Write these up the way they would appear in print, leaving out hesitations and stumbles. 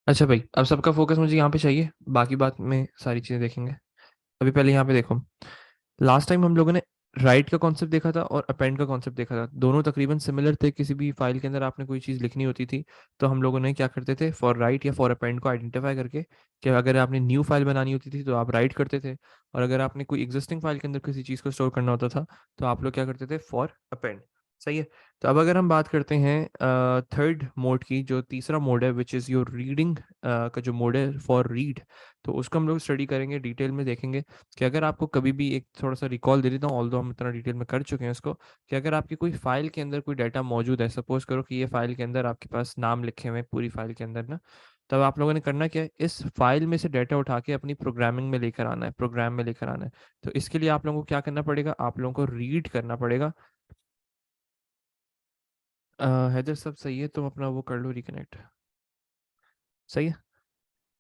अच्छा भाई, अब सबका फोकस मुझे यहाँ पे चाहिए, बाकी बात में सारी चीज़ें देखेंगे। अभी पहले यहाँ पे देखो, लास्ट टाइम हम लोगों ने राइट का कॉन्सेप्ट देखा था और अपेंड का कॉन्सेप्ट देखा था। दोनों तकरीबन सिमिलर थे। किसी भी फाइल के अंदर आपने कोई चीज़ लिखनी होती थी तो हम लोगों ने क्या करते थे, फॉर राइट या फॉर अपेंड को आइडेंटिफाई करके कि अगर आपने न्यू फाइल बनानी होती थी तो आप राइट करते थे, और अगर आपने कोई एग्जिस्टिंग फाइल के अंदर किसी चीज़ को स्टोर करना होता था तो आप लोग क्या करते थे, फॉर अपेंड। सही है। तो अब अगर हम बात करते हैं थर्ड मोड की, जो तीसरा मोड है विच इज़ योर रीडिंग का जो मोड है फॉर रीड, तो उसको हम लोग स्टडी करेंगे, डिटेल में देखेंगे कि अगर आपको कभी भी, एक थोड़ा सा रिकॉल दे देता हूँ ऑल्दो हम इतना डिटेल में कर चुके हैं इसको, कि अगर आपकी कोई फाइल के अंदर कोई डाटा मौजूद है, सपोज करो कि ये फाइल के अंदर आपके पास नाम लिखे हुए हैं पूरी फाइल के अंदर ना, तब आप लोगों ने करना क्या है, इस फाइल में से डाटा उठा के अपनी प्रोग्रामिंग में लेकर आना है, प्रोग्राम में लेकर आना है। तो इसके लिए आप लोगों को क्या करना पड़ेगा, आप लोगों को रीड करना पड़ेगा। हैदर सब सही है, तुम अपना वो कर लो रिकनेक्ट। सही है।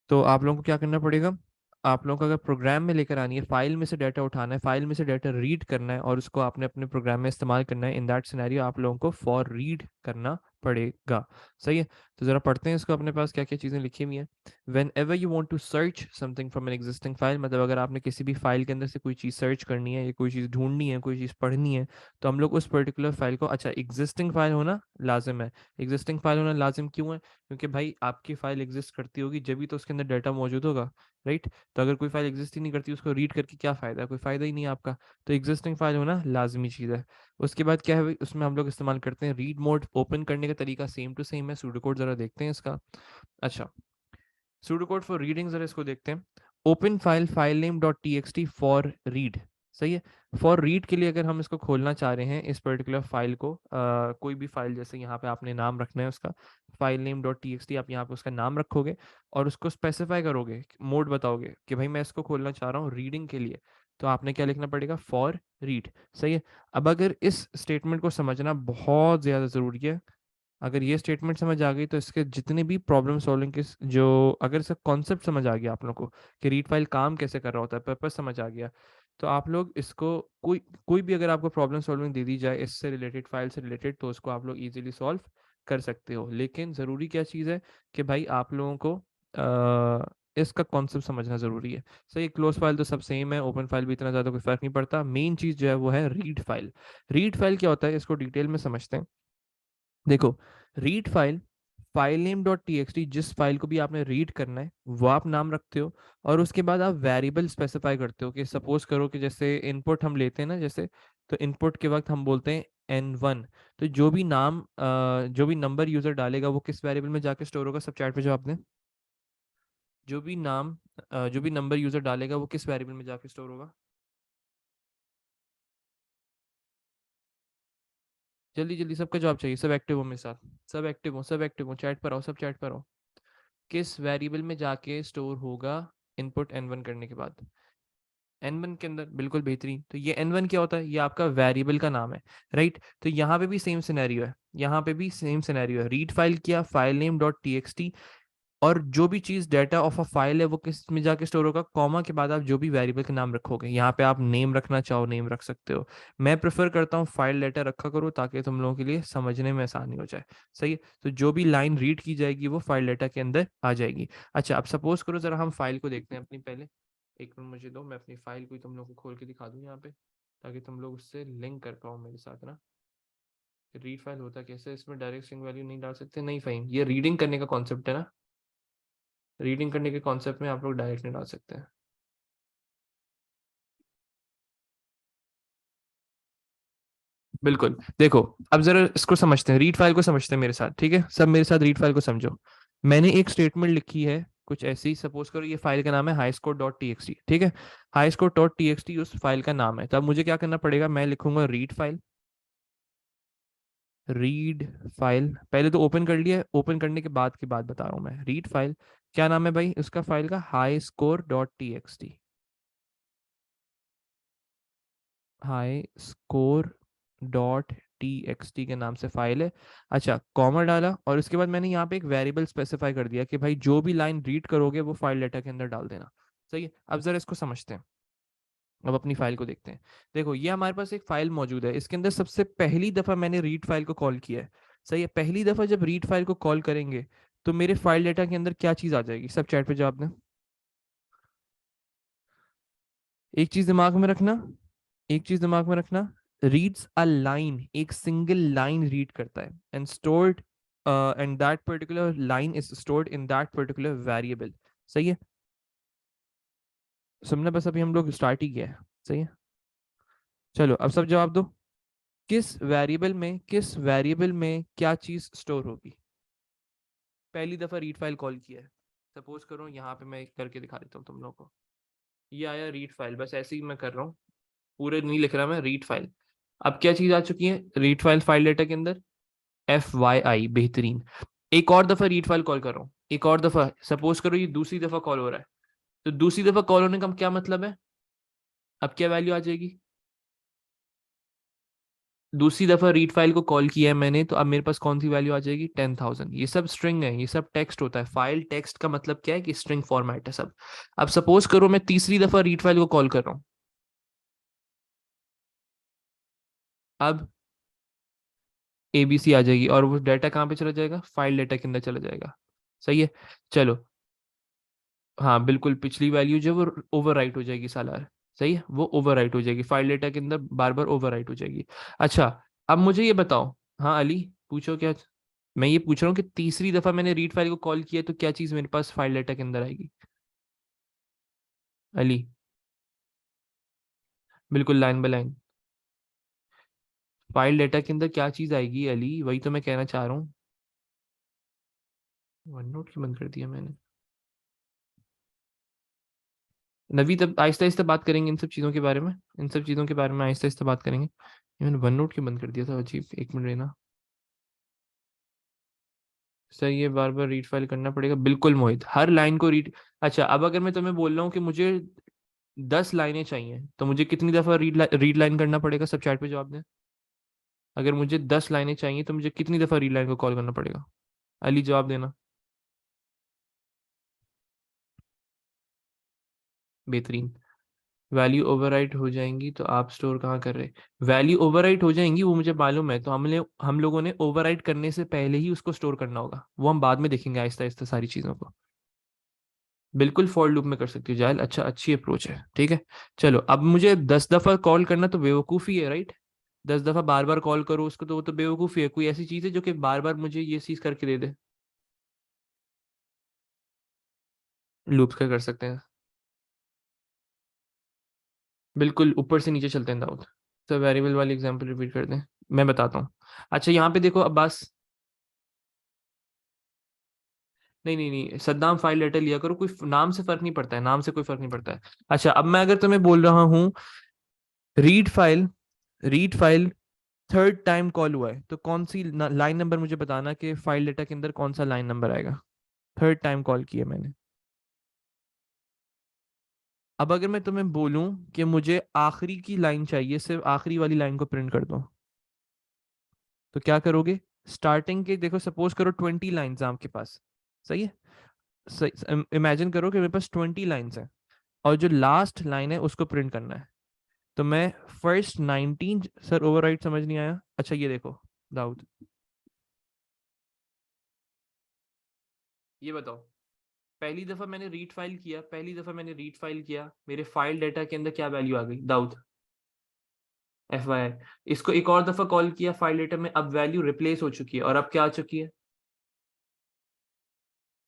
तो आप लोगों को क्या करना पड़ेगा, आप लोगों को अगर प्रोग्राम में लेकर आनी है, फाइल में से डाटा उठाना है, फाइल में से डाटा रीड करना है और उसको आपने अपने प्रोग्राम में इस्तेमाल करना है, इन दैट सिनेरियो आप लोगों को फॉर रीड करना पड़ेगा। सही है। तो जरा पढ़ते हैं इसको, अपने पास क्या क्या चीज़ें लिखी हुई हैं। Whenever you want to search something from an existing file, मतलब अगर आपने किसी भी फाइल के अंदर से कोई चीज़ सर्च करनी है या कोई चीज़ ढूंढनी है, कोई चीज़ पढ़नी है, तो हम लोग उस पर्टिकुलर फाइल को, अच्छा एग्जिस्टिंग फाइल होना लाजिम है। एग्जिस्टिंग फाइल होना लाजिम क्यों है, क्योंकि भाई आपकी फाइल एग्जिस्ट करती होगी जब भी तो उसके अंदर डाटा मौजूद होगा। राइट। तो अगर कोई फाइल एग्जिस्ट ही नहीं करती, उसको रीड करके क्या फ़ायदा है, कोई फ़ायदा ही नहीं है आपका। तो एग्जिस्टिंग फाइल होना लाजमी चीज़ है। उसके बाद क्या है भाई, उसमें हम लोग इस्तेमाल करते हैं रीड मोड। ओपन करने का तरीका सेम टू सेम है, सूडो कोड ज़रा देखते हैं इसका। अच्छा, सूडो कोड फॉर रीडिंग, ज़रा इसको देखते हैं। Open file file name dot T X T for read. सही है। फॉर रीड के लिए अगर हम इसको खोलना चाह रहे हैं, इस पर्टिकुलर फाइल को, कोई भी फाइल, जैसे यहाँ पे आपने नाम रखना है उसका, file name dot T X T, आप यहाँ पे उसका नाम रखोगे और उसको स्पेसिफाई करोगे, मोड बताओगे कि भाई मैं इसको खोलना चाह रहा हूँ रीडिंग के लिए, तो आपने क्या लिखना पड़ेगा, फॉर रीड। सही है। अब अगर इस स्टेटमेंट को समझना बहुत ज़्यादा ज़रूरी है, अगर ये स्टेटमेंट समझ आ गई तो इसके जितने भी प्रॉब्लम सॉल्विंग के जो, अगर इसका कॉन्सेप्ट समझ आ गया आप लोगों को कि रीड फाइल काम कैसे कर रहा होता है, पर्पस समझ आ गया, तो आप लोग इसको, कोई कोई भी अगर आपको प्रॉब्लम सॉल्विंग दे दी जाए इससे रिलेटेड, फाइल से रिलेटेड, तो उसको आप लोग इजीली सॉल्व कर सकते हो। लेकिन ज़रूरी क्या चीज़ है कि भाई आप लोगों को इसका कॉन्सेप्ट समझना ज़रूरी है। सही। क्लोज फाइल तो सब सेम है, ओपन फाइल भी इतना ज़्यादा कोई फ़र्क नहीं पड़ता। मेन चीज़ जो है वो है रीड फाइल। रीड फाइल क्या होता है, इसको डिटेल में समझते हैं। देखो, read file, file name dot T X T, जिस फाइल को भी आपने रीड करना है वो आप नाम रखते हो, और उसके बाद आप वेरिएबल स्पेसिफाई करते हो कि सपोज करो कि जैसे इनपुट हम लेते हैं ना, जैसे, तो इनपुट के वक्त हम बोलते हैं n1। तो जो भी नाम, जो भी नंबर यूजर डालेगा वो किस वेरिएबल में जाके स्टोर होगा, सब चैट पे जवाब दें। जो भी नाम, जो भी नंबर यूजर डालेगा वो किस वेरिएबल में जाके स्टोर होगा, जल्दी जल्दी सबका जवाब चाहिए, सब एक्टिव हो मेरे साथ, सब एक्टिव हो, सब एक्टिव हो, चैट पर आओ, सब चैट पर आओ। किस वेरिएबल में जाके स्टोर होगा इनपुट n1 करने के बाद, n1 के अंदर, बिल्कुल बेहतरीन। तो ये n1 क्या होता है, ये आपका वेरिएबल का नाम है। राइट। तो यहाँ पे भी सेम सिनेरियो है, यहाँ पे भी सेम सिनेरियो है। रीड फाइल किया, file name dot T X T, और जो भी चीज़ डाटा ऑफ अ फाइल है वो किस में जाके स्टोर होगा, कॉमा के बाद आप जो भी वेरिएबल का नाम रखोगे, यहाँ पे आप नेम रखना चाहो नेम रख सकते हो। मैं प्रेफर करता हूँ फाइल डाटा रखा करो ताकि तुम लोगों के लिए समझने में आसानी हो जाए। सही है। तो जो भी लाइन रीड की जाएगी वो फाइल डाटा के अंदर आ जाएगी। अच्छा, अब सपोज करो, जरा हम फाइल को देखते हैं अपनी पहले। एक मिनट मुझे दो, मैं अपनी फाइल को तुम लोग को खोल के दिखा दूँ यहाँ पे, ताकि तुम लोग उससे लिंक कर पाओ मेरे साथ ना। रीड फाइल होता कैसे, इसमें डायरेक्ट स्ट्रिंग वैल्यू नहीं डाल सकते, नहीं फाइन, ये रीडिंग करने का कॉन्सेप्ट है ना, रीडिंग करने के कॉन्सेप्ट में आप लोग डायरेक्ट नहीं डाल सकते हैं। बिल्कुल। देखो, अब जरा इसको समझते हैं, रीड फाइल को समझते हैं मेरे साथ, ठीक है, सब मेरे साथ रीड फाइल को समझो। मैंने एक स्टेटमेंट लिखी है कुछ ऐसी, सपोज करो ये फाइल का नाम है high score dot T X T, ठीक है। High score dot T X T उस फाइल का नाम है। तब मुझे क्या करना पड़ेगा, मैं लिखूंगा रीड फाइल, रीड फाइल, पहले तो ओपन कर लिया है, ओपन करने के बाद की बात बता रहा हूँ मैं। रीड फाइल, क्या नाम है भाई उसका फाइल का, high score dot T X T, high score dot T X T के नाम से फाइल है। अच्छा, कॉमा डाला और उसके बाद मैंने यहाँ पे एक वेरिएबल स्पेसिफाई कर दिया कि भाई जो भी लाइन रीड करोगे वो फाइल डाटा के अंदर डाल देना। सही है। अब जरा इसको समझते हैं, अब अपनी फाइल को देखते हैं। देखो, ये हमारे पास एक फाइल मौजूद है, इसके अंदर सबसे पहली दफा मैंने रीड फाइल को कॉल किया है। सही है। पहली दफा जब रीड फाइल को कॉल करेंगे तो मेरे फाइल डेटा के अंदर क्या चीज आ जाएगी? सब चैट पे जवाब दें। एक चीज दिमाग में रखना, एक चीज दिमाग में रखना, रीड्स अ लाइन, एक सिंगल लाइन रीड करता है, and stored and that particular line is stored in that particular variable. सही है? सबने बस अभी हम लोग स्टार्ट ही किया है। सही है? चलो अब सब जवाब दो। किस वेरिएबल में क्या चीज स्टोर होगी? पहली दफा रीड फाइल कॉल किया है, सपोज करो यहाँ पे मैं करके दिखा देता हूँ तुम लोगों को। ये आया रीड फाइल, बस ऐसे ही मैं कर रहा हूँ, पूरे नहीं लिख रहा मैं, रीड फाइल। अब क्या चीज आ चुकी है रीड फाइल फाइल डेटा के अंदर? FYI, बेहतरीन। एक और दफा रीड फाइल कॉल कर रहा हूँ, एक और दफा, सपोज करो ये दूसरी दफा कॉल हो रहा है, तो दूसरी दफा कॉल होने का क्या मतलब है? अब क्या वैल्यू आ जाएगी? दूसरी दफा रीड फाइल को कॉल किया है मैंने, तो अब मेरे पास कौन सी वैल्यू आ जाएगी? 10,000। ये सब स्ट्रिंग है, ये सब टेक्स्ट होता है। फाइल टेक्स्ट का मतलब क्या है कि स्ट्रिंग फॉर्मेट है सब। अब सपोज करो मैं तीसरी दफा रीड फाइल को कॉल कर रहा हूँ, अब ABC आ जाएगी, और वो डाटा कहाँ पे चला जाएगा? फाइल डाटा के अंदर चला जाएगा। सही है? चलो, हाँ बिल्कुल, पिछली वैल्यू जो है वो ओवर राइट हो जाएगी सालार। सही है, वो ओवर राइट हो जाएगी, फाइल डेटा के अंदर बार बार ओवर राइट हो जाएगी। अच्छा, अब मुझे ये बताओ, हाँ अली, पूछो क्या। मैं ये पूछ रहा हूँ कि तीसरी दफा मैंने रीड फाइल को कॉल किया तो क्या चीज मेरे पास फाइल डेटा के अंदर आएगी? अली, बिल्कुल line by line. File data के अंदर क्या चीज आएगी अली? वही तो मैं कहना चाह रहा हूँ। वन नोट क्यों बंद कर दिया मैंने? नवी, तब आहिस्ता आहिस्ता बात करेंगे इन सब चीज़ों के बारे में, इन सब चीज़ों के बारे में आहिस्ता आहिस्ता बात करेंगे। ये मैंने वन नोट क्यों बंद कर दिया था? अजीब, एक मिनट लेना। सर ये बार बार रीड फाइल करना पड़ेगा, बिल्कुल मोहित, हर लाइन को रीड। अच्छा, अब अगर मैं तुम्हें बोल रहा हूँ कि मुझे 10 लाइनें चाहिए, तो मुझे कितनी दफ़ा रीड लाइन करना पड़ेगा? सब चैट पे जवाब दें। अगर मुझे 10 लाइनें चाहिए तो मुझे कितनी दफ़ा रीड लाइन को कॉल करना पड़ेगा? अली जवाब देना। बेहतरीन। वैल्यू ओवरराइट हो जाएंगी तो आप स्टोर कहाँ कर रहे? वैल्यू ओवरराइट हो जाएंगी वो मुझे मालूम है, तो हम लोगों ने ओवरराइट करने से पहले ही उसको स्टोर करना होगा, वो हम बाद में देखेंगे आहिस्ता आहिस्ता सारी चीज़ों को। बिल्कुल फॉर लूप में कर सकती हो जाहिल, अच्छा, अच्छी अप्रोच है, ठीक है। चलो, अब मुझे 10 दफ़ा कॉल करना तो बेवकूफ़ी है, राइट? 10 दफ़ा बार बार कॉल करो उसको, तो वो तो बेवकूफ़ी है। कोई ऐसी चीज़ है जो कि बार बार मुझे ये चीज़ करके दे दे? लूप्स का कर सकते हैं, बिल्कुल ऊपर से नीचे चलते हैं दाऊद। सर वेरिएबल वाली एग्जांपल रिपीट कर दें, मैं बताता हूँ। अच्छा यहाँ पे देखो अब्बास, नहीं नहीं नहीं, सद्दाम फाइल लेटर लिया करो, कोई नाम से फर्क नहीं पड़ता है, नाम से कोई फर्क नहीं पड़ता है। अच्छा, अब मैं अगर तुम्हें बोल रहा हूँ read file, read file third time call हुआ है, तो कौन सी लाइन नंबर मुझे बताना कि फाइल डेटा के अंदर कौन सा लाइन नंबर आएगा? थर्ड टाइम कॉल किया मैंने। अब अगर मैं तुम्हें बोलूं कि मुझे आखिरी की लाइन चाहिए, सिर्फ आखिरी वाली लाइन को प्रिंट कर दो, तो क्या करोगे? स्टार्टिंग के देखो, सपोज करो 20 लाइन्स हैं आपके पास। सही है? इमेजिन करो कि मेरे पास 20 लाइन्स हैं, और जो लास्ट लाइन है उसको प्रिंट करना है। तो मैं फर्स्ट 19, सर ओवरराइट समझ नहीं आया। अच्छा ये देखो दाऊद, ये बताओ, पहली दफा मैंने रीड फाइल किया, पहली दफा मैंने रीड फाइल किया, मेरे फाइल डाटा के अंदर क्या वैल्यू आ गई दाऊद? FYI, इसको एक और दफा कॉल किया फाइल डाटा में, अब वैल्यू रिप्लेस हो चुकी है, और अब क्या आ चुकी है?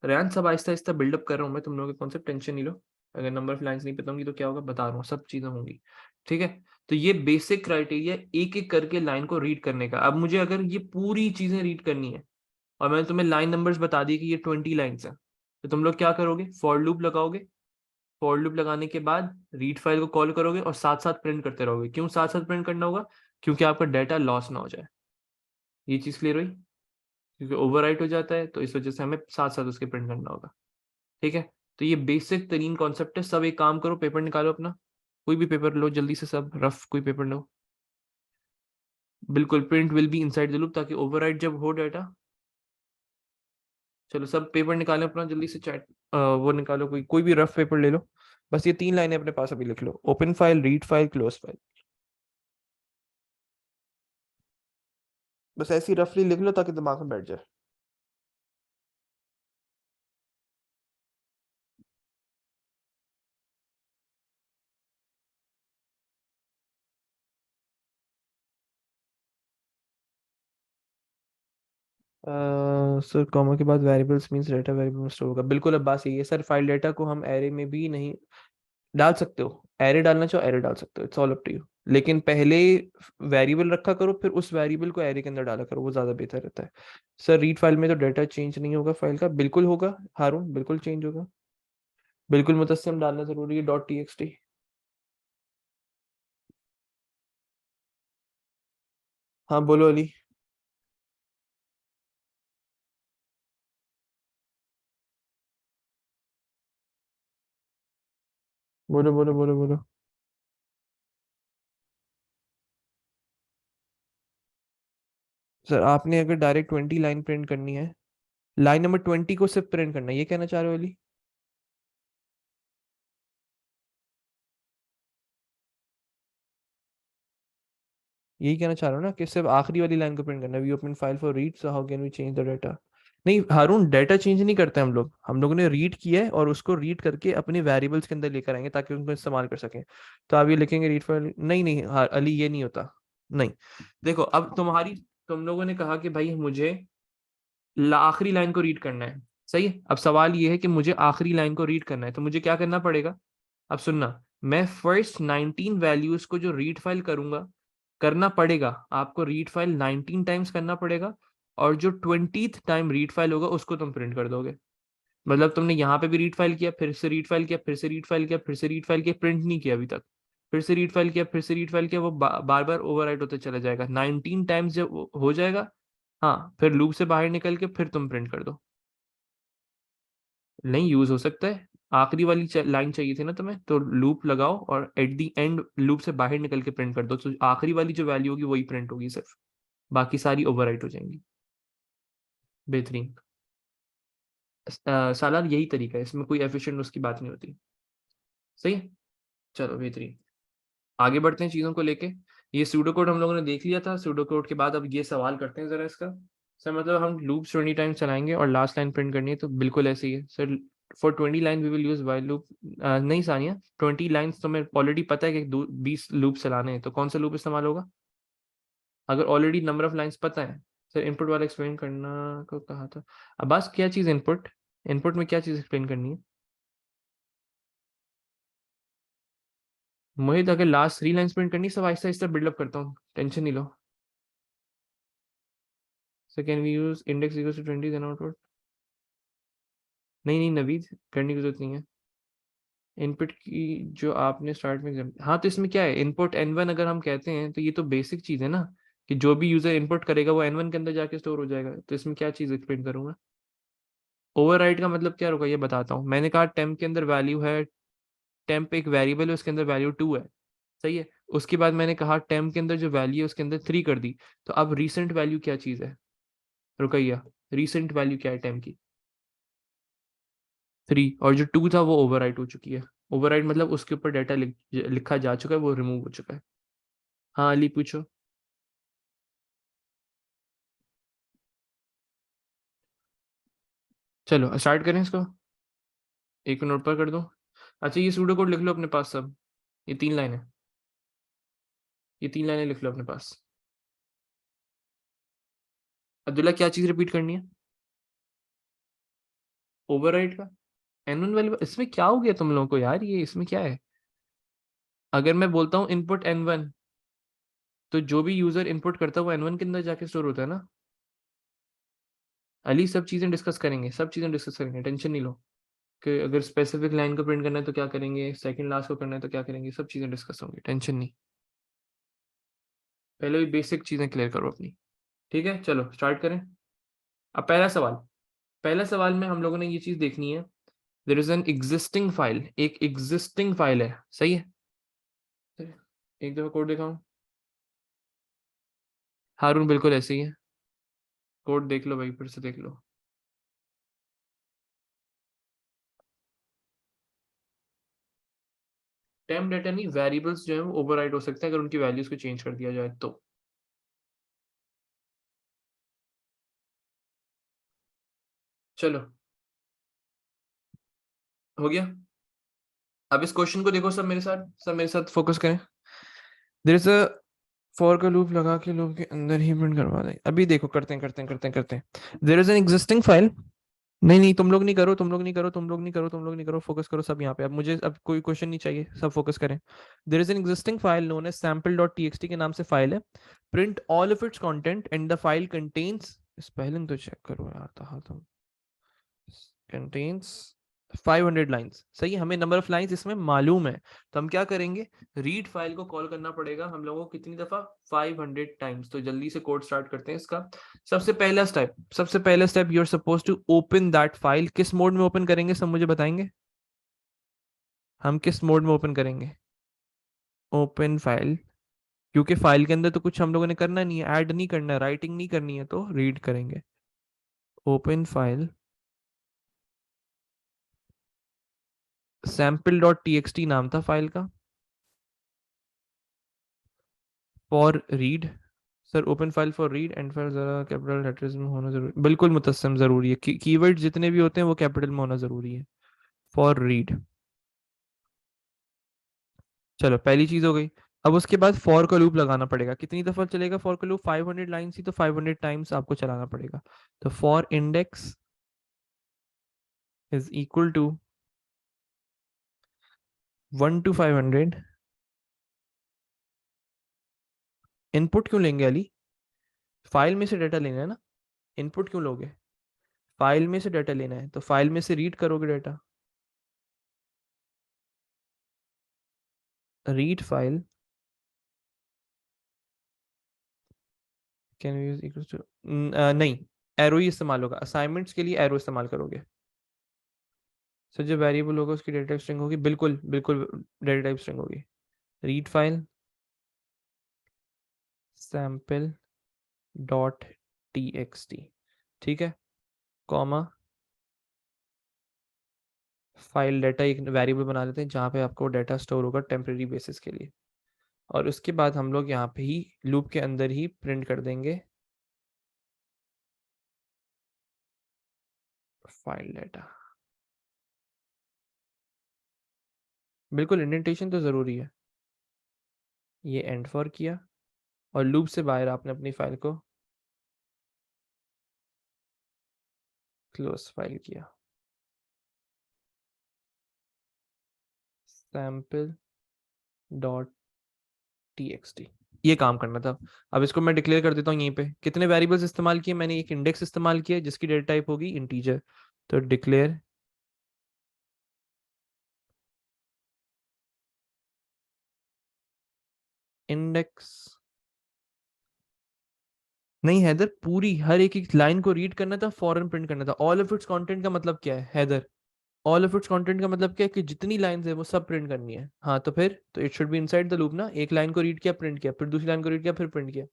रेहान, सब आहिस्ता आहिस्ता बिल्डअप कर रहा हूँ मैं, तुम लोगों के कॉन्सेप्ट, टेंशन नहीं लो। अगर नंबर ऑफ लाइंस नहीं पता होंगी तो क्या होगा बता रहा हूँ, सब चीजें होंगी। ठीक है? तो ये बेसिक क्राइटेरिया, एक एक करके लाइन को रीड करने का। अब मुझे अगर ये पूरी चीजें रीड करनी है, और मैंने तुम्हें लाइन नंबर्स बता दी कि ये 20 लाइन्स हैं, तो तुम लोग क्या करोगे? फॉर लूप लगाओगे। फॉर लूप लगाने के बाद रीड फाइल को कॉल करोगे, और साथ साथ प्रिंट करते रहोगे। क्यों साथ साथ प्रिंट करना होगा? क्योंकि आपका डाटा लॉस ना हो जाए। ये चीज क्लियर हुई? क्योंकि ओवरराइट हो जाता है, तो इस वजह से हमें साथ साथ उसके प्रिंट करना होगा। ठीक है? तो ये बेसिक तरीन कॉन्सेप्ट है। सब एक काम करो, पेपर निकालो अपना, कोई भी पेपर लो जल्दी से, सब रफ कोई पेपर लो। बिल्कुल, print will be inside the loop, ताकि ओवरराइट जब हो डाटा। चलो सब पेपर निकालो अपना जल्दी से, चैट वो निकालो, कोई कोई भी रफ पेपर ले लो। बस ये 3 लाइनें अपने पास अभी लिख लो, open file, read file, close file. बस ऐसी रफली लिख लो ताकि दिमाग में बैठ जाए। सर कॉमा के बाद वेरिएबल्स मींस डेटा वेरिएबल में स्टोर होगा, बिल्कुल। अब बात यही है सर, फाइल डेटा को हम एरे में भी नहीं डाल सकते हो, एरे डालना चाहो एरे डाल सकते हो, it's all up to you. लेकिन पहले वेरिएबल रखा करो, फिर उस वेरिएबल को एरे के अंदर डाला करो, वो ज्यादा बेहतर रहता है। सर रीड फाइल में तो डेटा चेंज नहीं होगा फाइल का, बिल्कुल होगा हारून, बिल्कुल चेंज होगा। बिल्कुल मुतस्सिम डालना जरूरी है डॉट टी एक्स टी। हाँ बोलो अली। बोलो बोलो बोलो बोलो। सर आपने अगर डायरेक्ट 20 लाइन प्रिंट करनी है, लाइन नंबर 20 को सिर्फ प्रिंट करना है, ये कहना चाह रहे हो अली? यही कहना चाह रहा हूँ ना कि सिर्फ आखिरी वाली लाइन को प्रिंट करना है, we open file for read so how can we change the data. नहीं हारून, डाटा चेंज नहीं करते हम लोगों ने रीड किया है और उसको रीड करके अपने वेरिएबल्स के अंदर लेकर आएंगे ताकि उनको इस्तेमाल कर सकें। तो आप ये लिखेंगे रीड फाइल, नहीं नहीं अली ये नहीं होता। नहीं, देखो अब तुम लोगों ने कहा कि भाई मुझे आखिरी लाइन को रीड करना है, सही है। अब सवाल ये है कि मुझे आखिरी लाइन को रीड करना है, तो मुझे क्या करना पड़ेगा? अब सुनना, मैं फर्स्ट 19 वैल्यूज को जो रीड फाइल करूंगा, करना पड़ेगा आपको रीड फाइल 19 टाइम्स करना पड़ेगा, और जो 20th टाइम रीड फाइल होगा उसको तुम प्रिंट कर दोगे। मतलब तुमने यहाँ पे भी रीड फाइल किया, फिर से रीड फाइल किया, फिर से रीड फाइल किया, फिर से रीड फाइल किया, प्रिंट नहीं किया अभी तक, फिर से रीड फाइल किया, फिर से रीड फाइल किया, वो बार बार ओवरराइट होते चला जाएगा 19 टाइम्स जब वो हो जाएगा। हाँ, फिर लूप से बाहर निकल के फिर तुम प्रिंट कर दो। नहीं यूज हो सकता है, आखिरी वाली लाइन चाहिए थी ना तुम्हें, तो लूप लगाओ और एट द एंड लूप से बाहर निकल के प्रिंट कर दो, तो आखिरी वाली जो वैल्यू होगी वही प्रिंट होगी सिर्फ, बाकी सारी ओवरराइट हो जाएंगी। बेहतरीन। सालार यही तरीका है, इसमें कोई एफिशिएंट उसकी बात नहीं होती। सही है, चलो बेहतरीन। आगे बढ़ते हैं चीज़ों को लेके। ये सूडो कोड हम लोगों ने देख लिया था, सूडो कोड के बाद अब ये सवाल करते हैं ज़रा इसका। सर मतलब हम लूप 20 टाइम चलाएंगे और लास्ट लाइन प्रिंट करनी है, तो बिल्कुल ऐसे ही है sir. For 20 line we will use while loop. नहीं सानिया, 20 लाइन्स तो मेरे ऑलरेडी पता है कि 20 लूप चलाने हैं, तो कौन सा लूप इस्तेमाल होगा अगर ऑलरेडी नंबर ऑफ लाइन्स पता है? सर इनपुट वाला एक्सप्लेन करना को कहा था। अब बस क्या चीज़ इनपुट, इनपुट में क्या चीज़ एक्सप्लेन करनी है? मोहित अगर लास्ट 3 लाइन्स प्रिंट करनी है, सब आहिस्ता आहिस्ता बिल्डअप करता हूँ, टेंशन नहीं लो। So can we use index equals to 20 then output? नहीं नहीं नवीद, करने की जरूरत नहीं है। इनपुट की जो आपने स्टार्ट में हाँ, तो इसमें क्या है, इनपुट n1 अगर हम कहते हैं तो ये तो बेसिक चीज़ है ना, कि जो भी यूजर इनपुट करेगा वो n1 के अंदर जाके स्टोर हो जाएगा, तो इसमें क्या चीज़ एक्सप्लेन करूंगा? ओवरराइड का मतलब क्या होगा ये बताता हूँ। मैंने कहा टेम्प के अंदर वैल्यू है, टेम्प एक वेरिएबल है, उसके अंदर वैल्यू 2 है, सही है। उसके बाद मैंने कहा टेम्प के अंदर जो वैल्यू है उसके अंदर 3 कर दी, तो अब रिसेंट वैल्यू क्या चीज़ है? रुकैया, रिसेंट वैल्यू क्या है टेम्प की? 3, और जो 2 था वो ओवरराइट हो चुकी है। ओवरराइट मतलब उसके ऊपर डाटा लिखा जा चुका है, वो रिमूव हो चुका है। हाँ अली पूछो। चलो स्टार्ट करें इसको, एक नोट पर कर दो। अच्छा ये सूडो कोड लिख लो अपने पास सब, ये 3 लाइनें, ये 3 लाइनें लिख लो अपने पास। अब्दुल्ला क्या चीज़ रिपीट करनी है? ओवरराइट का एन वन वाली इसमें क्या हो गया तुम लोगों को यार, ये इसमें क्या है? अगर मैं बोलता हूँ इनपुट n1, तो जो भी यूजर इनपुट करता है वो n1 के अंदर जाके स्टोर होता है ना। अली सब चीज़ें डिस्कस करेंगे, सब चीज़ें डिस्कस करेंगे, टेंशन नहीं लो। कि अगर स्पेसिफिक लाइन को प्रिंट करना है तो क्या करेंगे, सेकंड लास्ट को करना है तो क्या करेंगे, सब चीज़ें डिस्कस होंगी, टेंशन नहीं। पहले भी बेसिक चीज़ें क्लियर करो अपनी। ठीक है चलो स्टार्ट करें। अब पहला सवाल, पहला सवाल में हम लोगों ने ये चीज़ देखनी है, there is an existing file, एक एग्जिस्टिंग फाइल है, सही है। एक दफा कोड दिखाऊं? हारून बिल्कुल ऐसे ही है, कोड देख लो भाई, फिर से देख लो। टेम्प डेटा नहीं, वेरिएबल्स जो है वो ओवरराइड हो सकते हैं अगर उनकी वैल्यूज को चेंज कर दिया जाए तो। चलो हो गया। अब इस क्वेश्चन को देखो, सब मेरे साथ फोकस करें। देयर इज अ फॉर का लूप लगा के लूप के अंदर ही प्रिंट करवा दें। अभी देखो करते हैं। There is an existing file. नहीं नहीं, तुम लोग नहीं करो, तुम लोग नहीं करो, फोकस करो सब यहाँ पे। अब मुझे अब कोई क्वेश्चन नहीं चाहिए, सब फोकस करें। There is an existing file known as sample dot T के नाम से फाइल है। Print all of its content and the file contains, spelling तो चेक करो यार, था तुम, कंटेन्स 500 लाइंस। सही है, हमें नंबर ऑफ लाइंस इसमें मालूम है, तो हम क्या करेंगे, रीड फाइल को कॉल करना पड़ेगा हम लोगों को कितनी दफा, 500 टाइम्स। तो जल्दी से कोड स्टार्ट करते हैं इसका। सबसे पहला step you are supposed to open that file. किस मोड में ओपन करेंगे सब मुझे बताएंगे, हम किस मोड में ओपन करेंगे, ओपन फाइल। क्योंकि फाइल के अंदर तो कुछ हम लोगों ने करना नहीं है, ऐड नहीं करना है, राइटिंग नहीं करनी है, तो रीड करेंगे। Open file, sample dot T नाम था फाइल का, for read. Sir open file for read and file जरा कैपिटल लेटर्स में होना जरूरी, बिल्कुल मुतस्सम जरूरी है, कीवर्ड जितने भी होते हैं वो कैपिटल में होना जरूरी है, फॉर रीड। चलो पहली चीज हो गई। अब उसके बाद फॉर का लूप लगाना पड़ेगा। कितनी दफा चलेगा फॉर का लूप, 500 लाइन ही, तो 500 टाइम्स आपको चलाना पड़ेगा। तो for index is equal to 1 to 500। Input क्यों लेंगे अली, फाइल में से डाटा लेना है ना, इनपुट क्यों लोगे, फाइल में से डाटा लेना है तो फाइल में से रीड करोगे data. Read file can use equal to, नहीं, एरो ही इस्तेमाल होगा असाइनमेंट्स के लिए, एरो इस्तेमाल करोगे। सो जो वेरिएबल होगा उसकी डेटा टाइप स्ट्रिंग होगी, बिल्कुल बिल्कुल डेटा टाइप स्ट्रिंग होगी। Read file sample dot T, ठीक है, कॉमा फाइल डाटा, एक वेरिएबल बना लेते हैं जहाँ पे आपको डाटा स्टोर होगा टेम्परेरी बेसिस के लिए। और उसके बाद हम लोग यहाँ पे ही लूप के अंदर ही प्रिंट कर देंगे फाइल डाटा। बिल्कुल इंडेंटेशन तो ज़रूरी है। ये एंड फॉर किया और लूप से बाहर आपने अपनी फाइल को क्लोज फाइल किया, सैम्पल डॉट टी। ये काम करना था। अब इसको मैं डिक्लेयर कर देता हूँ यहीं पे। कितने वेरिएबल्स इस्तेमाल किए मैंने, एक इंडेक्स इस्तेमाल किया जिसकी डेटा टाइप होगी इंटीजर। तो डिक्लेयर इंडेक्स, नहीं हैदर, पूरी हर एक एक लाइन को रीड करना था, फॉरन प्रिंट करना था। ऑल ऑफ इट्स कंटेंट का मतलब क्या है Haider, all of its content का मतलब क्या है कि जितनी लाइंस है वो सब प्रिंट करनी है। हाँ तो फिर तो it should be inside the loop ना, एक लाइन को रीड किया प्रिंट किया, फिर दूसरी लाइन को रीड किया फिर प्रिंट किया।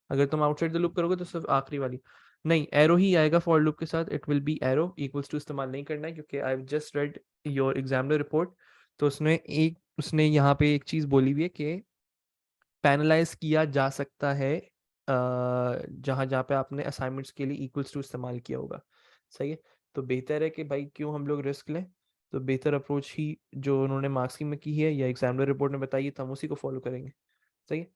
अगर तुम आउटसाइड द लूप करोगे तो सिर्फ आखिरी वाली। नहीं, एरो ही आएगा फॉर लूप के साथ, it will be array, equals to इस्तेमाल नहीं करना है क्योंकि I have just read your examiner report. तो उसने यहाँ पे एक चीज बोली हुई है कि पैनलाइज किया जा सकता है जहां जहां पे आपने असाइनमेंट्स के लिए इक्वल्स टू इस्तेमाल किया होगा। सही है, तो बेहतर है कि भाई क्यों हम लोग रिस्क लें, तो बेहतर अप्रोच ही जो उन्होंने मार्क्सिंग में की है या एग्जामिनर रिपोर्ट में बताई है तो हम उसी को फॉलो करेंगे। सही है,